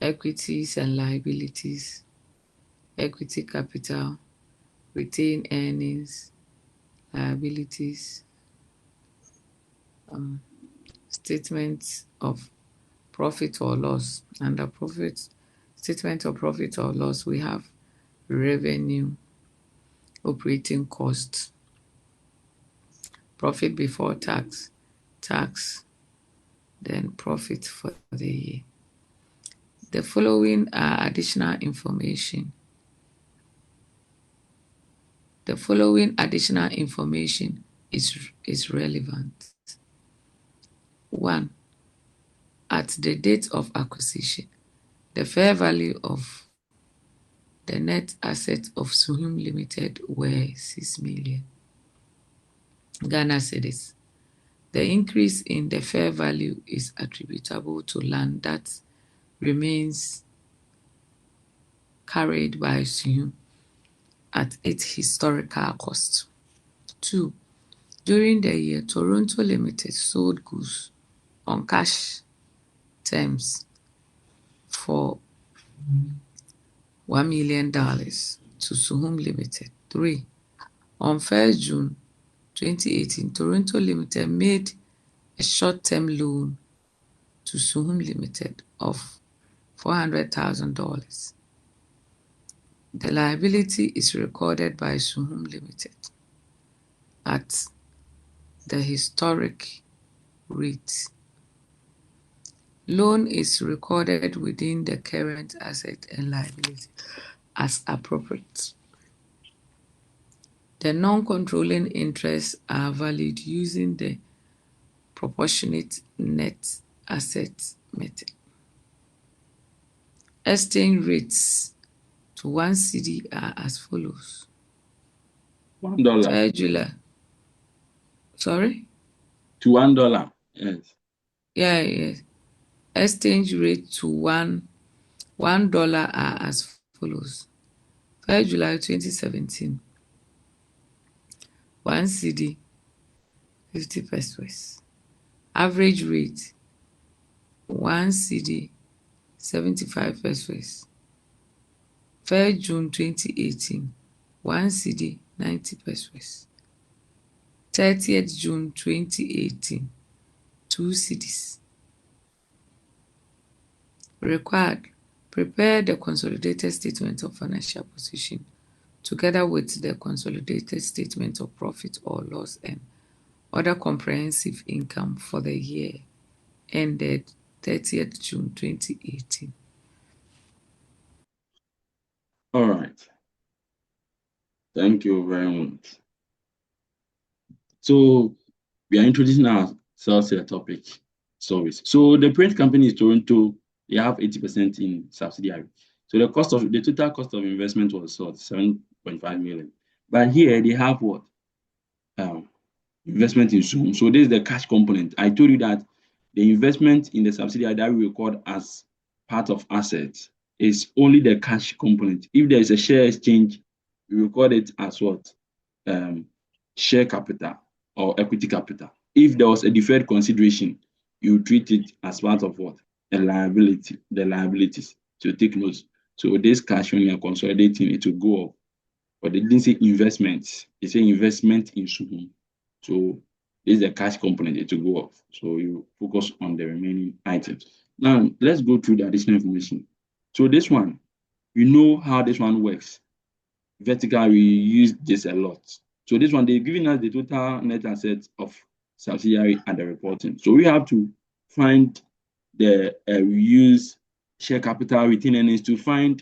Speaker 2: equities and liabilities, equity capital, retained earnings, liabilities, statements of profit or loss. Under profit, statement of profit or loss, we have revenue, operating costs, profit before tax, tax, then profit for the year. The following are additional information. The following additional information is relevant. 1. At the date of acquisition, the fair value of the net assets of Suhum Limited were 6 million Ghana cedis. The increase in the fair value is attributable to land that remains carried by Suhum at its historical cost. 2. During the year, Toronto Limited sold goods on cash terms for $1 million to Suhum Limited. 3. On 1st June 2018, Toronto Limited made a short-term loan to Suhum Limited of $400,000. The liability is recorded by Suhum Limited at the historic rate. Loan is recorded within the current asset and liability as appropriate. The non-controlling interests are valued using the proportionate net asset method. Exchange rates to 1 cedi are as follows.
Speaker 1: $1.
Speaker 2: 3rd July. Sorry?
Speaker 1: To $1. Yes.
Speaker 2: Yeah. Exchange rate to $1 are as follows. 3rd July 2017. 1 cedi, 50 pesos. Average rate 1 cedi, 75 pesos. 3rd June 2018. 1 cedi, 90 pesos. 30th June 2018. 2 cedis. Required: prepare the consolidated statement of financial position together with the consolidated statement of profit or loss and other comprehensive income for the year ended 30th June 2018.
Speaker 1: All right. Thank you very much. So we are introducing ourselves to the topic service. So the parent company is Toronto. They have 80% in subsidiary. So the total cost of investment was 7.5 million. But here they have what? Investment in Zoom. So this is the cash component. I told you that the investment in the subsidiary that we record as part of assets is only the cash component. If there is a share exchange, we record it as what? Share capital or equity capital. If there was a deferred consideration, you treat it as part of what? The liabilities. So take notes. So this cash, when you are consolidating, it will go up. But they didn't say investment. They say investment in Suhum. So this is the cash component, it will go off. So you focus on the remaining items. Now let's go through the additional information. So this one, you know how this one works. Vertical, we use this a lot. So this one, they're giving us the total net assets of subsidiary at the reporting. So we have to find we use share capital retained earnings to find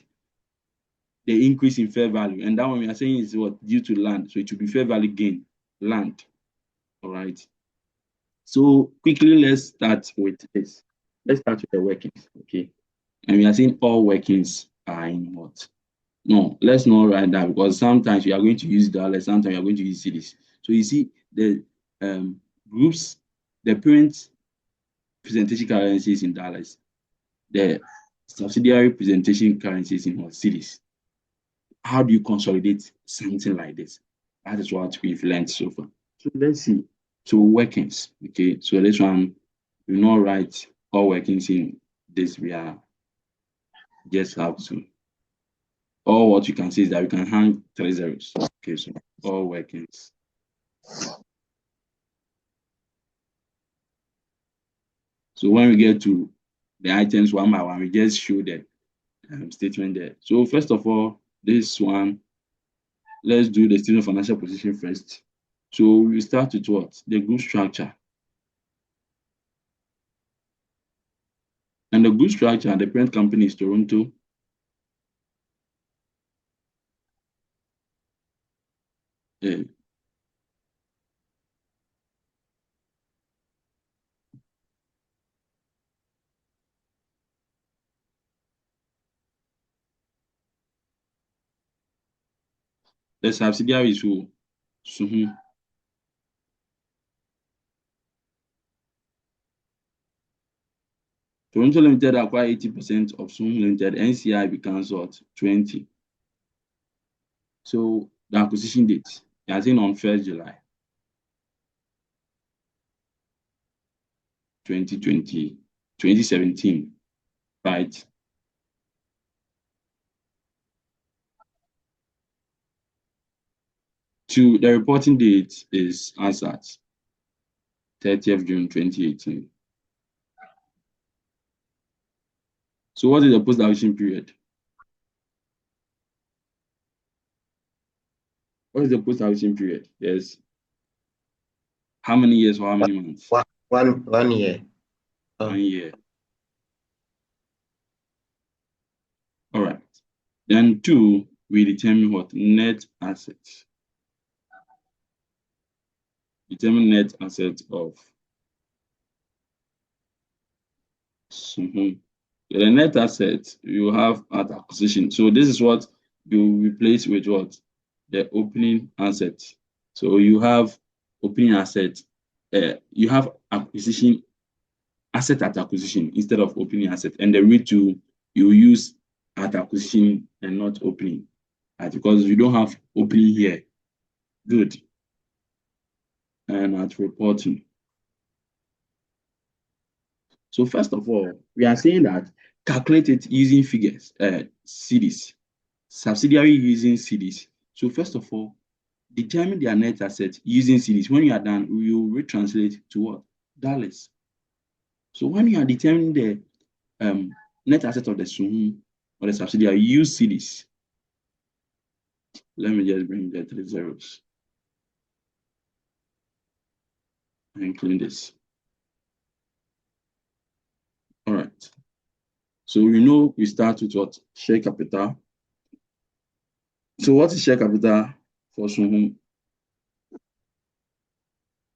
Speaker 1: the increase in fair value. And that one we are saying is what? Due to land. So it will be fair value gain, land. All right. So quickly, let's start with this. Let's start with the workings. Okay. And we are saying all workings are in what? No, let's not write that because sometimes we are going to use dollars, sometimes we are going to use cities. So you see the groups, the parent presentation currencies in dollars. The subsidiary presentation currencies in what cities. How do you consolidate something like this? That is what we've learned so far. So let's see. So workings. Okay. So this one, we not write all workings in this. We are just have to. All what you can see is that we can hang 3 zeros. Okay. So all workings. So when we get to the items one by one, we just show the statement there. So first of all, this one, let's do the statement of financial position first. So we start with what? The group structure. And the group structure, the parent company is Toronto. Uh, the subsidiary is who? Suhum. Toronto Limited acquire 80% of Suhum Limited. NCI becomes what? 20. So the acquisition date, as in on 1st July 2020, 2017, right? To the reporting date is as at 30th June 2018. So what is the post-acquisition period? What is the post-acquisition period? Yes. How many years or how many months?
Speaker 3: One year.
Speaker 1: 1 year. All right. Then 2, we determine what? Net assets. Determine net assets of Suhum. The net asset you have at acquisition. So this is what you replace with what? The opening asset. So you have opening asset. You have acquisition asset at acquisition instead of opening asset, and the rate you use at acquisition and not opening, right? Because you don't have opening here. Good. And at reporting. So first of all, we are saying that calculate it using figures, CDs, subsidiary using CDs. So first of all, determine their net asset using CDs. When you are done, we will retranslate to what? Dollars. So when you are determining the net asset of the Suhum or the subsidiary, use CDs. Let me just bring the 3 zeros and clean this. All right. So we know we start with what? Share capital. So what is share capital for Suhum?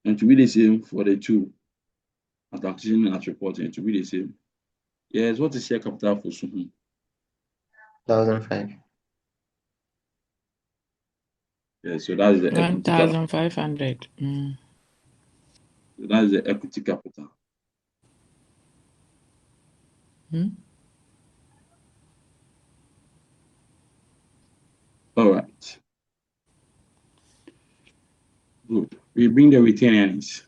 Speaker 1: And to be the same for the two at acquisition and at reporting, to be the same. Yes, what is share capital for Suhum?
Speaker 3: 1,005.
Speaker 1: Yes, so that's the equity capital.
Speaker 2: 1,500.
Speaker 1: So that's the equity capital. All right. Good. We bring the retained earnings.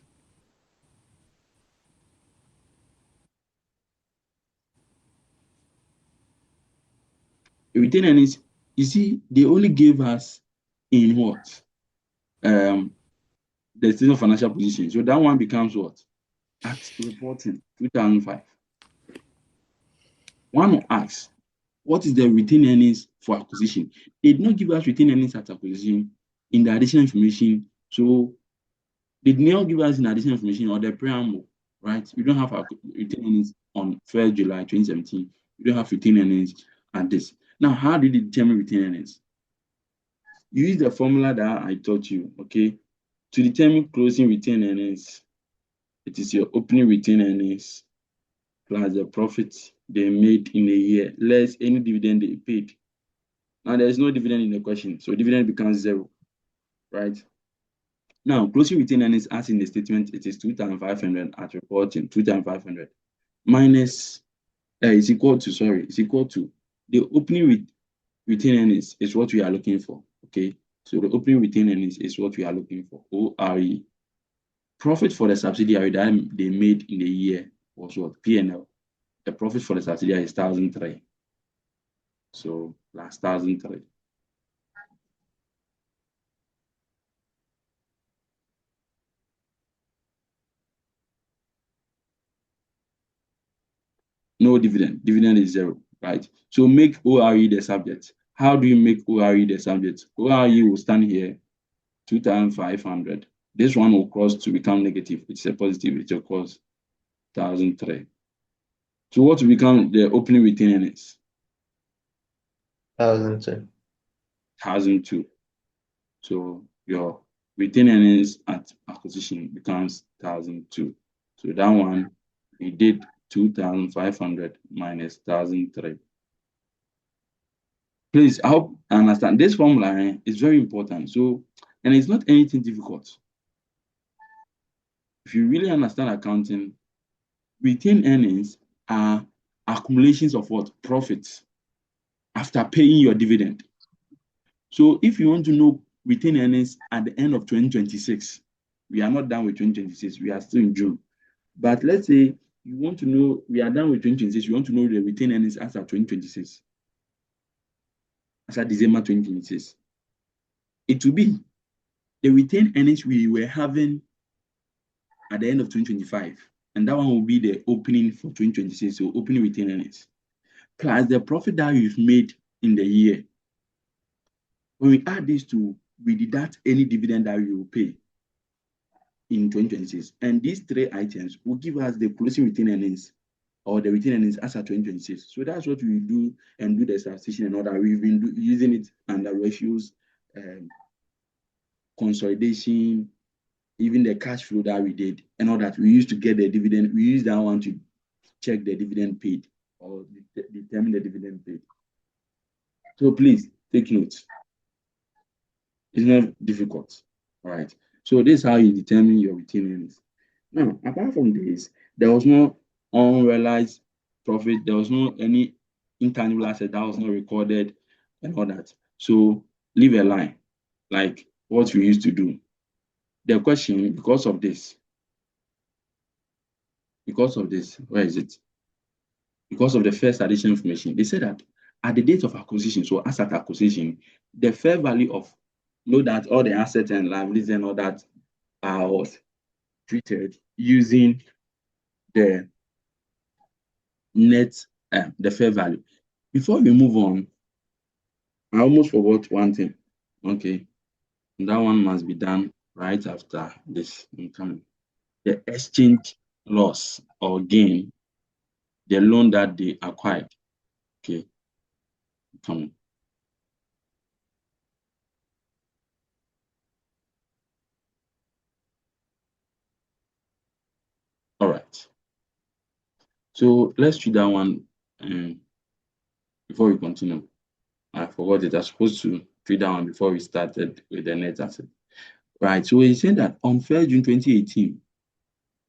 Speaker 1: The retained earnings, you see, they only gave us in what? The statement of financial position. So that one becomes what? At reporting, 2005. One will ask, what is the retained earnings for acquisition? They did not give us retained earnings at acquisition in the additional information. So they did not give us in additional information or the preamble, right? We don't have retained earnings on 1st July 2017. We don't have retained earnings at this. Now, how did they determine retained earnings? You use the formula that I taught you, okay? To determine closing retained earnings, it is your opening retained earnings plus the profit they made in a year, less any dividend they paid. Now, there's no dividend in the question, so dividend becomes 0, right? Now, closing retained earnings as in the statement, it is 2,500 at reporting, 2,500 minus Is equal to, sorry, it's equal to the opening with retained earnings is what we are looking for. Okay, so the opening retained earnings is what we are looking for. ORE. Profit for the subsidiary that they made in the year was what? P&L. The profit for the subsidiary is 1,003. So last 1,003. No dividend. Dividend is 0, right? So make ORE the subject. How do you make ORE the subject? ORE will stand here, 2,500. This one will cross to become negative. It's a positive. It will cause 1,003. So what will become the opening retained earnings?
Speaker 3: 1,002.
Speaker 1: 1,002. So your retained earnings at acquisition becomes 1,002. So that one, we did 2,500 minus 1,003. Please, I hope I understand. This formula is very important. So, and it's not anything difficult. If you really understand accounting, retained earnings are accumulations of what? Profits after paying your dividend. So if you want to know retained earnings at the end of 2026, we are not done with 2026, we are still in June. But let's say you want to know, we are done with 2026, you want to know the retained earnings as at 2026, as at December 2026. It will be the retained earnings we were having at the end of 2025. And that one will be the opening for 2026, so opening retained earnings. Plus the profit that you've made in the year. When we add this to, we deduct any dividend that you will pay in 2026. And these three items will give us the closing retained earnings or the retained earnings as at 2026. So that's what we do and do the statistician and all that. We've been using it under ratios, consolidation, even the cash flow that we did and all that. We used to get the dividend. We use that one to check the dividend paid or determine the dividend paid. So please take notes. It's not difficult. All right. So this is how you determine your retained earnings. Now, apart from this, there was no unrealized profit. There was no any intangible asset that was not recorded and all that. So leave a line, like what we used to do. The question, because of this, where is it? Because of the first additional information, they said that at the date of acquisition, so as at acquisition, the fair value of, know that all the assets and liabilities and all that are treated using the net, the fair value. Before we move on, I almost forgot one thing. Okay, and that one must be done right after this incoming. The exchange loss or gain, the loan that they acquired. Okay, coming. All right. So let's treat that one before we continue. I forgot it. I was supposed to treat that one before we started with the net asset. Right. So he said that on 1st June 2018,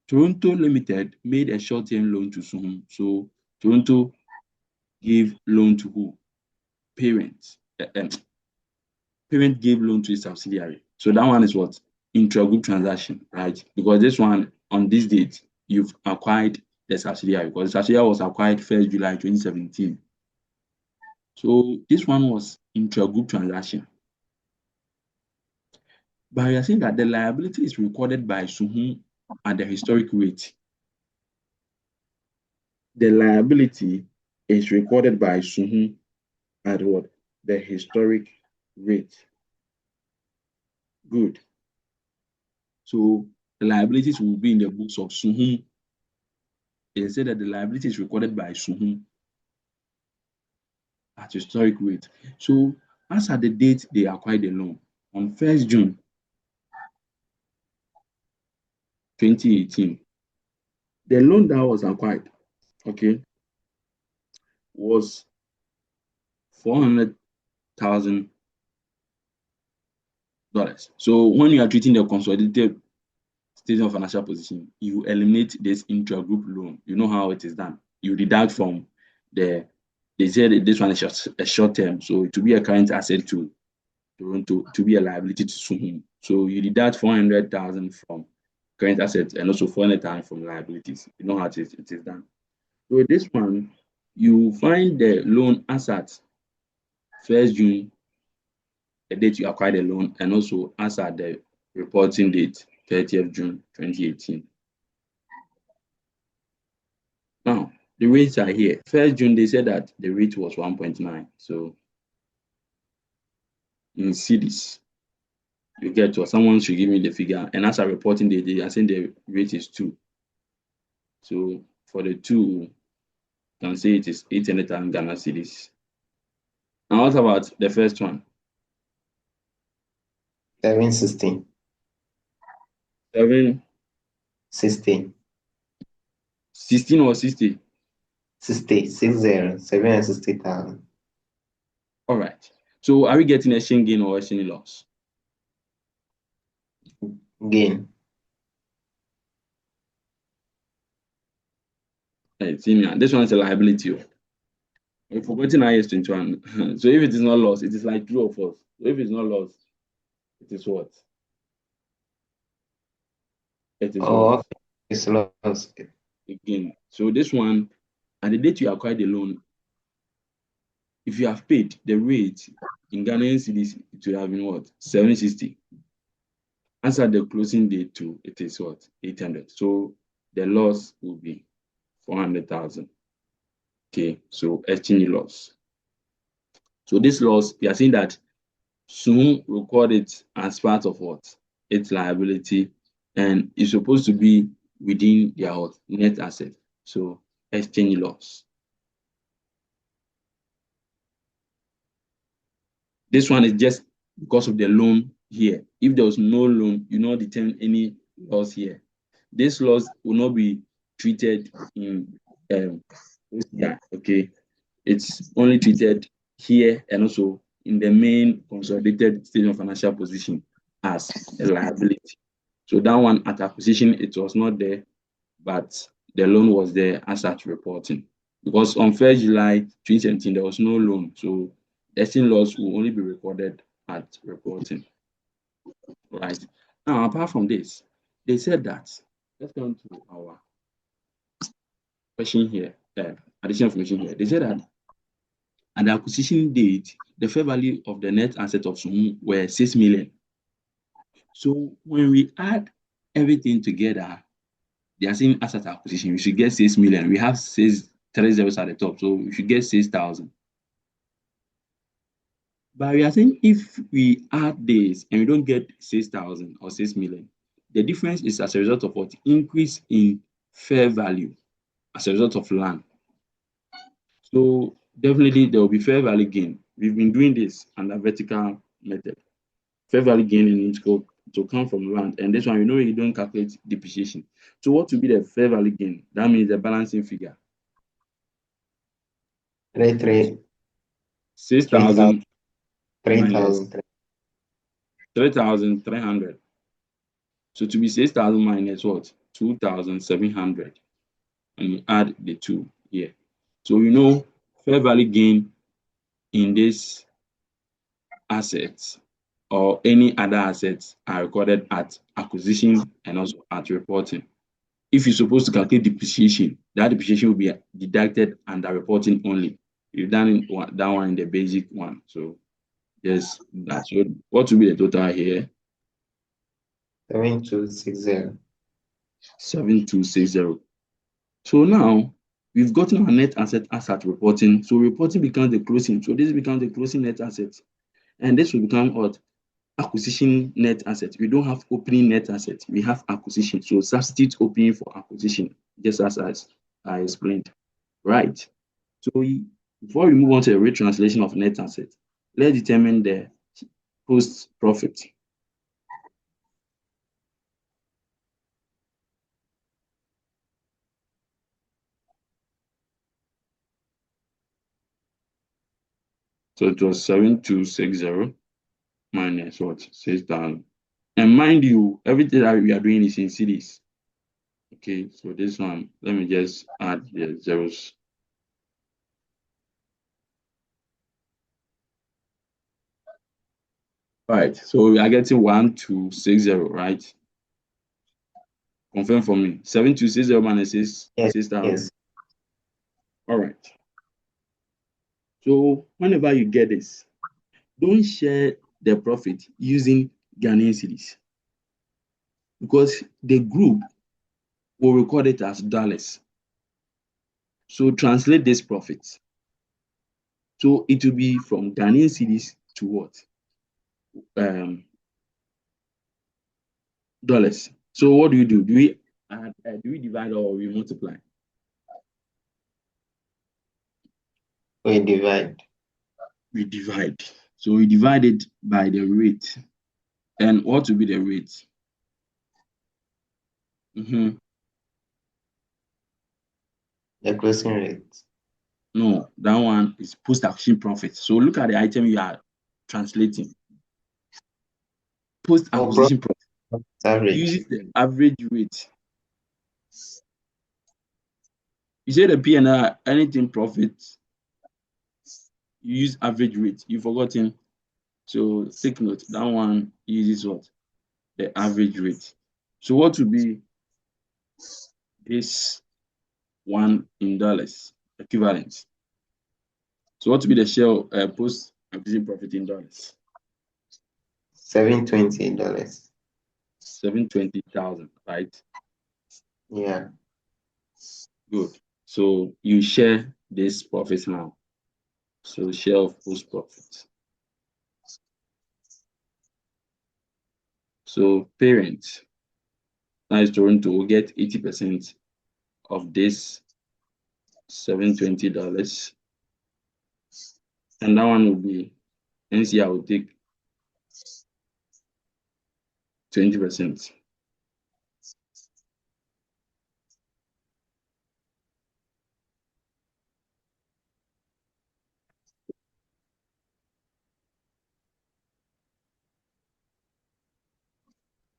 Speaker 1: Toronto Limited made a short-term loan to Suhum. So Toronto gave loan to who? Parents. Parent gave loan to a subsidiary. So that one is what? Intra-group transaction, right? Because this one, on this date, you've acquired the subsidiary because the subsidiary was acquired 1st July 2017. So this one was intra-group transaction. But we are saying that the liability is recorded by Suhum at the historic rate. The liability is recorded by Suhum at what? The historic rate. Good. So the liabilities will be in the books of Suhum. They said that the liability is recorded by Suhum at historic rate. So as at the date they acquired the loan, on 1st June 2018, the loan that was acquired, okay, was $400,000. So when you are treating the consolidated statement of financial position, you eliminate this intra-group loan. You know how it is done. You deduct from they said this one is a short term, so it will be a current asset to Toronto, to be a liability to Suhum. So you deduct 400,000 from current assets and also 400,000 from liabilities. You know how it is done. So this one, you find the loan as at 1st June, the date you acquired the loan, and also as at the reporting date, 30th June 2018. Now, the rates are here. 1st June, they said that the rate was 1.9. So in cities, you get to someone should give me the figure, and as a reporting date, they are saying the rate is 2. So for the 2, you can say it is 800,000 Ghana cedis. Now, what about the first one?
Speaker 3: 760.
Speaker 1: 7,
Speaker 3: 60.
Speaker 1: 16 or 60?
Speaker 3: 60. 60. 760,000.
Speaker 1: All right. So are we getting exchange gain or exchange loss?
Speaker 3: Gain.
Speaker 1: This one is a liability. We've forgotten IS 21. So if it is not loss, it is like true or false. So if it's not loss, it is what? It is
Speaker 3: Oh,
Speaker 1: what?
Speaker 3: okay. It's lost.
Speaker 1: Again. So this one, at the date you acquired the loan, if you have paid the rate in Ghanaian cedis, it will have been what? 760. As at the closing date too, it is what? 800. So the loss will be 400,000. Okay, so exchange loss. So this loss, we are saying that soon record it as part of what? Its liability, and it's supposed to be within their what? Net asset. So exchange loss. This one is just because of the loan here. If there was no loan, you not determine any loss here. This loss will not be treated in OCI, okay? It's only treated here and also in the main consolidated statement of financial position as a liability. So that one at acquisition, it was not there, but the loan was there as at reporting. Because on 1st July 2017, there was no loan. So exchange loss will only be recorded at reporting. Right. Now, apart from this, they said that, let's come to our question here, additional information here. They said that at the acquisition date, the fair value of the net asset of Sumu were 6 million. So when we add everything together, they are saying asset acquisition, we should get 6 million. We have 3 zeros at the top, so we should get 6,000. But we are saying if we add this and we don't get 6,000 or 6 million, the difference is as a result of what? Increase in fair value as a result of land. So definitely there will be fair value gain. We've been doing this under vertical method. Fair value gain in scope to come from land, and this one you don't calculate depreciation. So what will be the fair value gain? That means the balancing figure.
Speaker 3: 3,000.
Speaker 1: 6,000 minus
Speaker 3: 3,000.
Speaker 1: 3,300. So to be 6,000 minus what? 2,700, and you add the 2 here. So fair value gain in this assets or any other assets are recorded at acquisition and also at reporting. If you're supposed to calculate depreciation, that depreciation will be deducted under reporting only. You've done that one in the basic one. So yes, that's what will be the total here?
Speaker 3: 7,260.
Speaker 1: 7,260. So now we've gotten our net asset as at reporting. So reporting becomes the closing. So this becomes the closing net asset. And this will become what? Acquisition net asset. We don't have opening net asset. We have acquisition. So substitute opening for acquisition, just as I explained. Right. So before we move on to the retranslation of net asset, let's determine the post profit. So it was 7,260 minus what? 6,000. And mind you, everything that we are doing is in cedis. Okay, so this one, let me just add the zeros. Right. So we are getting 1260, right? Confirm for me. 7260 minus
Speaker 3: Yes,
Speaker 1: 6,000.
Speaker 3: yes.
Speaker 1: All right. So whenever you get this, don't share the profit using Ghanaian cedis because the group will record it as dollars. So translate this profit. So it will be from Ghanaian cedis to what? Dollars. So what do? Do we add, do we divide or we multiply?
Speaker 3: We divide.
Speaker 1: We divide. So we divide it by the rate. And what will be the rate?
Speaker 3: The closing rate.
Speaker 1: No, that one is post-acquisition profit. So look at the item you are translating. Post-acquisition profit
Speaker 3: Average.
Speaker 1: uses the average rate. You say the P&L, anything profit, you use average rate. You've forgotten. So take note, that one uses what? The average rate. So what will be this one in dollars equivalent? So what will be the share of post-acquisition profit in dollars?
Speaker 3: $720.
Speaker 1: 720,000, right?
Speaker 3: Yeah.
Speaker 1: Good. So you share this profit now. So share of post profit. So parents, now is Toronto will get 80% of this $720. And that one will be NCI will take 20%.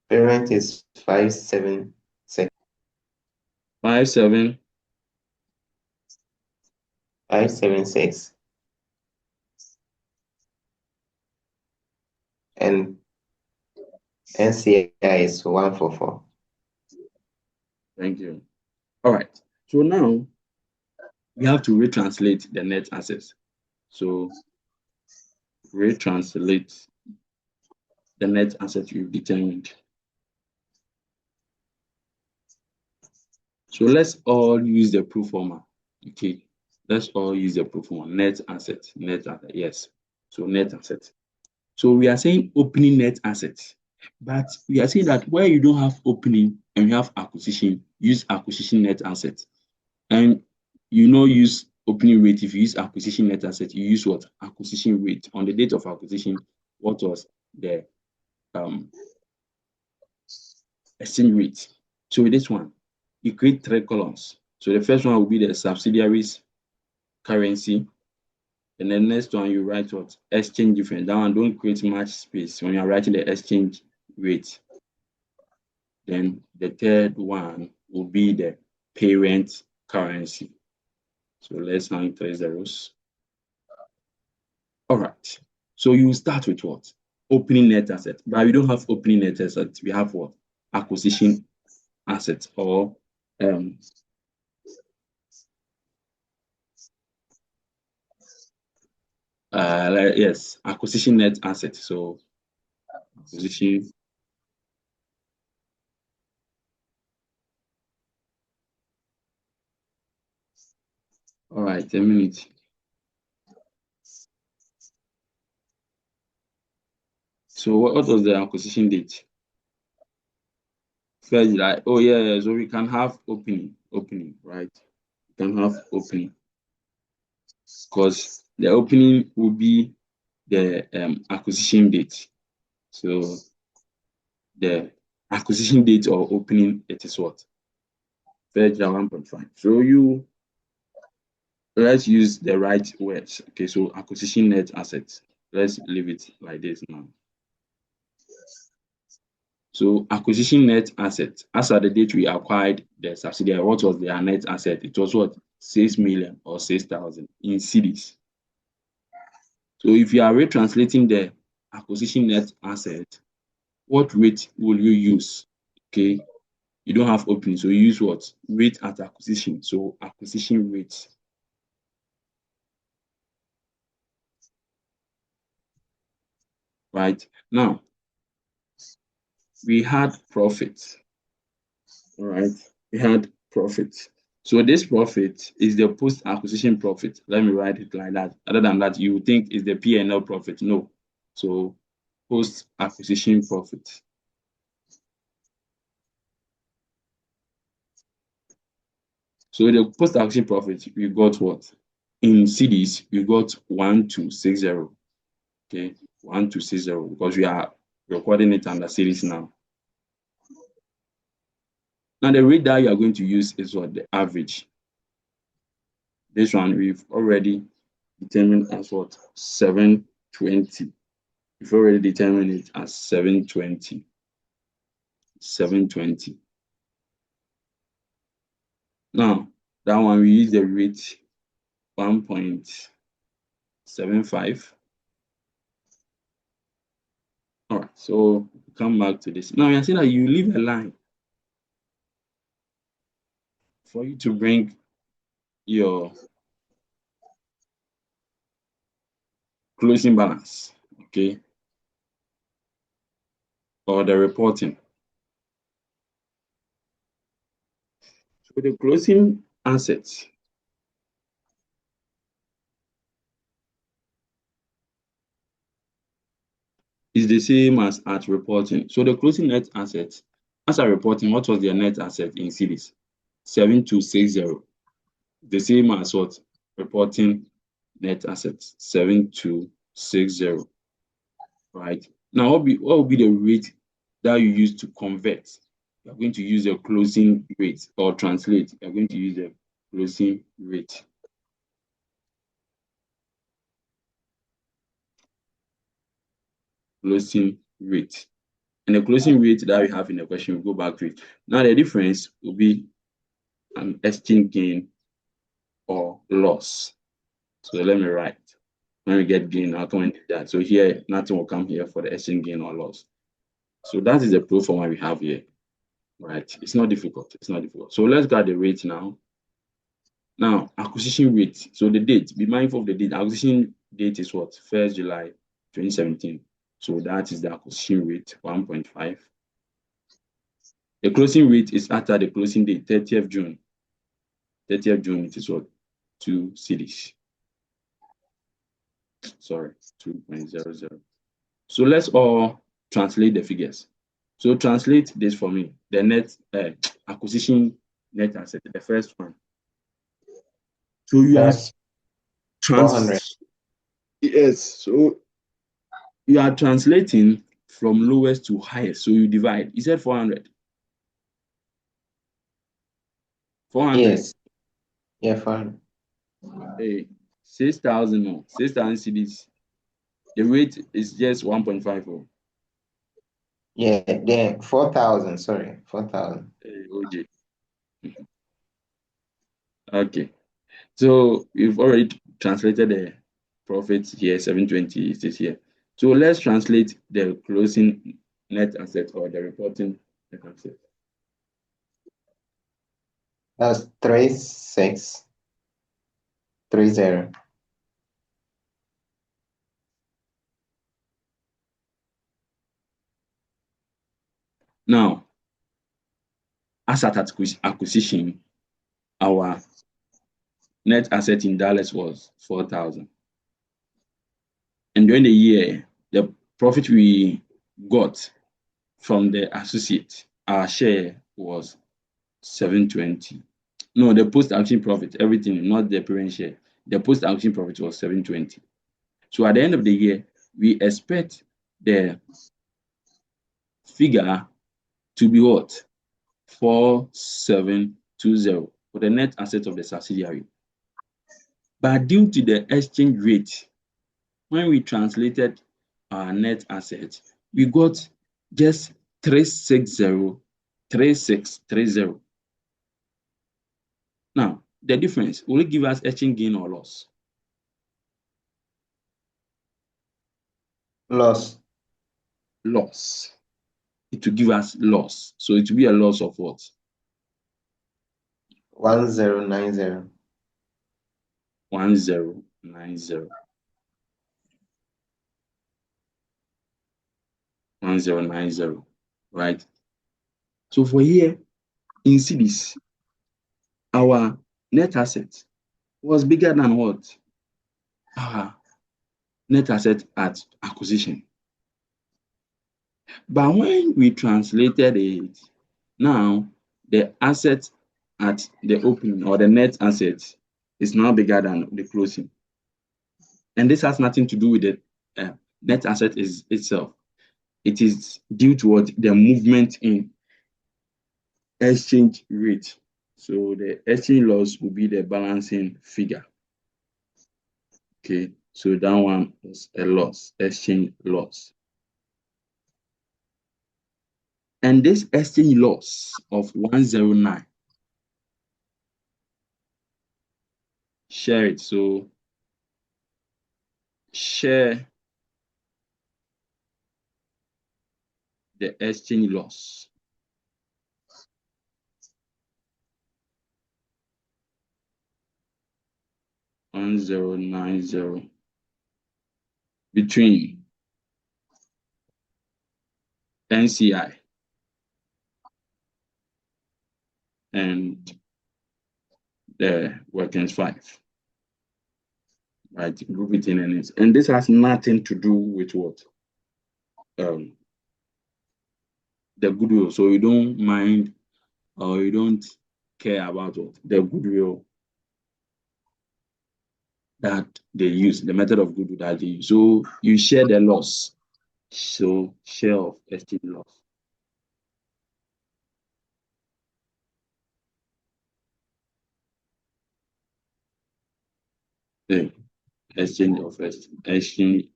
Speaker 3: Parent is 576.
Speaker 1: 57.
Speaker 3: 576. And NCI is 144.
Speaker 1: Thank you. All right. So now we have to retranslate the net assets. So retranslate the net asset we've determined. So let's all use the pro forma. Okay. Let's all use the pro forma. Net asset. Net asset. Yes. So net asset. So we are saying opening net assets. But we are saying that where you don't have opening and you have acquisition, use acquisition net asset. And you know use opening rate. If you use acquisition net asset, you use what? Acquisition rate. On the date of acquisition, what was the exchange rate? So with this one, you create 3 columns. So the first one will be the subsidiaries currency. And then next one you write what? Exchange difference. That one don't create much space when you are writing the exchange rate. Then the third one will be the parent currency. So let's hang 3 zeros. All right. So you start with what? Opening net asset. But we don't have opening net asset. We have what? Acquisition asset or yes, acquisition net asset. So acquisition. All right, a minute. So what was the acquisition date? First July. Oh yeah. So we can have opening, right? We can have opening because the opening will be the acquisition date. So the acquisition date or opening, it is what? First July 1.5. So let's use the right words. Okay, so acquisition net assets. Let's leave it like this now. So acquisition net asset, as at the date we acquired the subsidiary, what was their net asset? It was what? 6 million or 6,000 in cedis. So if you are retranslating the acquisition net asset, what rate will you use? Okay, you don't have opening, so you use what? Rate at acquisition. So acquisition rate. Right now, we had profit. All right, we had profit. So this profit is the post-acquisition profit. Let me write it like that. Other than that, you would think is the P&L profit. No. So post-acquisition profit. So the post-acquisition profit, we got what? In cedis, we got 1260. Okay, 1260 because we are recording it under cedis now. Now the rate that you are going to use is what? The average. This one we've already determined as what? 720. We've already determined it as 720. 720. Now, that one we use the rate 1.75. All right, so come back to this. Now, you're saying that you leave a line for you to bring your closing balance, okay, or the reporting. So the closing assets is the same as at reporting. So the closing net assets, as at reporting, what was their net asset in cedis? 7260. The same as what? Reporting net assets, 7260. Right? Now, what will be the rate that you use to convert? You're going to use the closing rate or translate. You're going to use the closing rate. Closing rate. And the closing rate that we have in the question, we'll go back to it. Now, the difference will be an exchange gain or loss. So let me write. When we get gain, I'll come and do that. So here, nothing will come here for the exchange gain or loss. So that is the pro forma we have here. Right? It's not difficult. It's not difficult. So let's get the rate now. Now, acquisition rate. So the date, be mindful of the date. Acquisition date is what? 1st July 2017. So that is the acquisition rate, 1.5. The closing rate is after the closing date, 30th June. 30th June, it is what? 2 cedis. Sorry, 2.00. So let's all translate the figures. So translate this for me. The net acquisition net asset, the first one. So you are
Speaker 3: That's 400.
Speaker 1: yes. So you are translating from lowest to highest. So you divide. You said 400. 400.
Speaker 3: Yes. Yeah, 400.
Speaker 1: Hey, 6,000 more. 6,000 cedis. The rate is just 1.5. Oh.
Speaker 3: Yeah, then 4,000. Sorry, 4,000.
Speaker 1: Hey, OJ. Okay. So we've already translated the profit here, 720 is this here. So let's translate the closing net asset or the reporting net asset.
Speaker 3: That's 3630.
Speaker 1: Now, asset acquisition, our net asset in dollars was 4,000. And during the year, the profit we got from the associate, our share was 720. No, the post-action profit, everything, not the parent share. The post-action profit was 720. So at the end of the year, we expect the figure to be what? 4720 for the net asset of the subsidiary. But due to the exchange rate, when we translated our net asset, we got just 360, 3630. Now, the difference, will it give us exchange gain or loss?
Speaker 3: Loss.
Speaker 1: Loss. It will give us loss. So it will be a loss of what?
Speaker 3: 1090.
Speaker 1: 1090. 1090. Right? So for here, in cities, our net asset was bigger than what? Our net asset at acquisition. But when we translated it, now the asset at the opening or the net asset is now bigger than the closing. And this has nothing to do with the net asset is itself. It is due to what the movement in exchange rate. So the exchange loss will be the balancing figure. Okay, so that one is a loss, exchange loss. And this exchange loss of 109, share it. So share the exchange loss. $1090 between NCI and the workings 5. Right, group it in earnings. And this has nothing to do with what? The goodwill. So you don't mind or you don't care about what? The goodwill that they use, the method of goodwill that they use. So you share the loss. So share of exchange loss. The exchange of exchange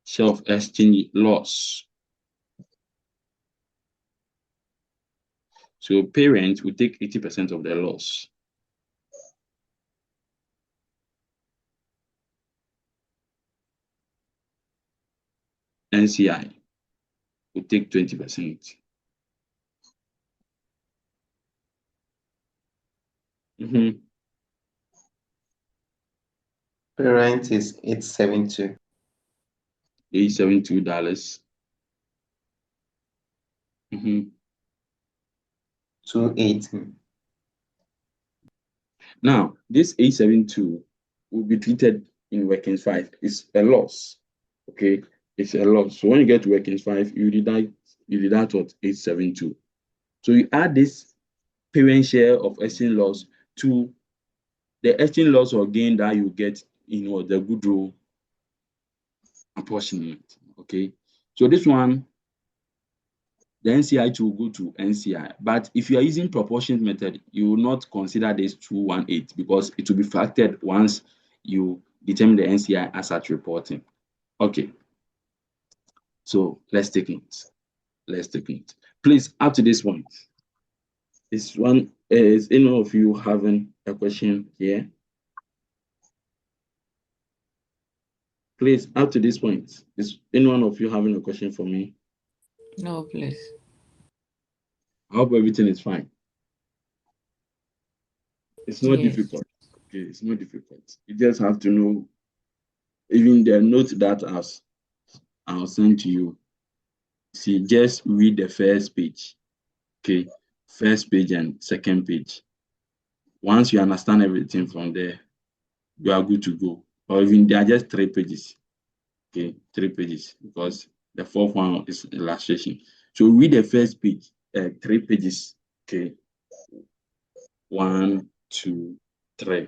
Speaker 1: share of exchange loss. So parent will take 80% of the loss. NCI will take 20%.
Speaker 3: Parent is 872.
Speaker 1: $872.
Speaker 3: 280.
Speaker 1: Now, this 872 will be treated in workings 5. It's a loss. Okay, it's a loss. So when you get to workings 5, you deduct what? 872. So you add this parent share of exchange loss to the exchange loss or gain that you get in what the goodwill apportionment. Okay, so this one, the NCI will go to NCI. But if you are using proportionate method, you will not consider this 218 because it will be factored once you determine the NCI as at reporting. Okay, so let's take it. Let's take it. Please, up to this point, is any of you having a question here? Please, up to this point, is any one of you having a question for me?
Speaker 2: No, please.
Speaker 1: I hope everything is fine. It's not
Speaker 2: Yes.
Speaker 1: difficult. Okay, it's not difficult. You just have to know, even the note that I'll send to you. See, just read the first page. Okay, first page and second page. Once you understand everything from there, you are good to go. Or even they are just 3 pages. Okay, 3 pages because the fourth one is illustration. So read the first page, 3 pages. Okay, 1, 2, 3.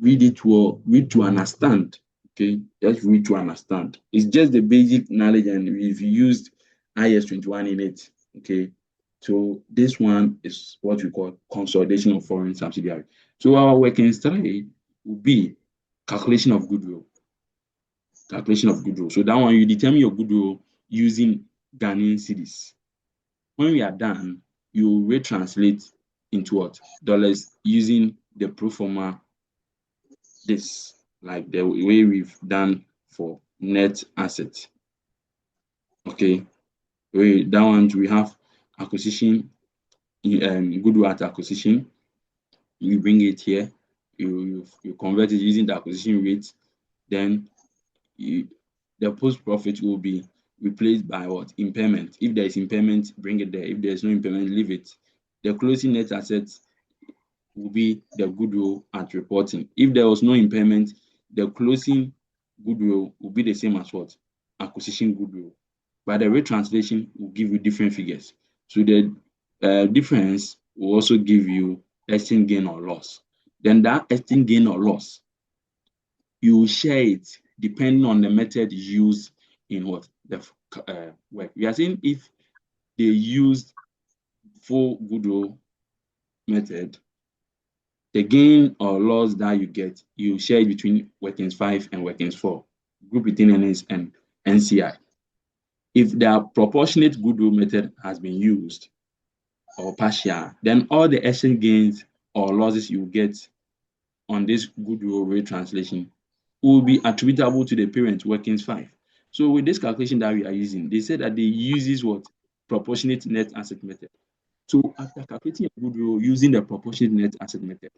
Speaker 1: Read it well, read to understand. Okay, just read to understand. It's just the basic knowledge, and we've used IS 21 in it. Okay, so this one is what we call consolidation of foreign subsidiary. So our working study will be calculation of goodwill. Calculation of goodwill. So that one you determine your goodwill using Ghanaian cedis. When we are done, you retranslate into what? Dollars using the pro forma, this, like the way we've done for net asset. Okay, that one we have acquisition, goodwill at acquisition. You bring it here, you convert it using the acquisition rate, then you, the post profit will be replaced by what? Impairment. If there is impairment, bring it there. If there is no impairment, leave it. The closing net assets will be the goodwill at reporting. If there was no impairment, the closing goodwill will be the same as what? Acquisition goodwill. But the retranslation will give you different figures. So the difference will also give you exchange gain or loss. Then that exchange gain or loss, you will share it depending on the method used in what? The work. We are saying if they used full goodwill method, the gain or loss that you get, you share it between workings 5 and workings 4, group within earnings and NCI. If the proportionate goodwill method has been used or partial, then all the exchange gains or losses you get on this goodwill rate translation will be attributable to the parent workings 5. So with this calculation that we are using, they said that they uses what? Proportionate net asset method. So after calculating a goodwill using the proportionate net asset method,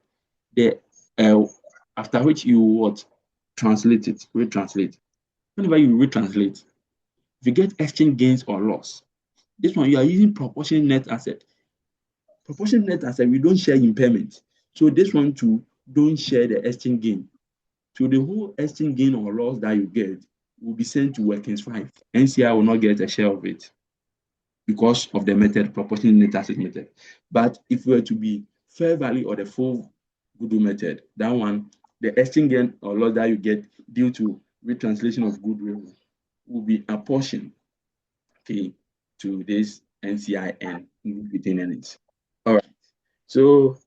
Speaker 1: the after which you what? Translate it, retranslate. Whenever you retranslate, if you get exchange gains or loss, this one you are using proportionate net asset. Proportionate net asset, we don't share impairment. So this one too, don't share the exchange gain. So the whole exchange gain or loss that you get will be sent to workings 5. NCI will not get a share of it because of the method, proportionate net asset method. But if we were to be fair value or the full goodwill method, that one, the exchange gain or loss that you get due to retranslation of goodwill will be apportioned, okay, to this NCI and within it. All right. So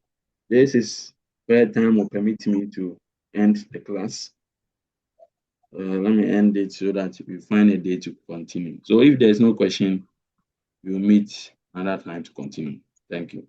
Speaker 1: this is where time will permit me to end the class. Let me end it so that we find a day to continue. So if there's no question, we'll meet another time to continue. Thank you.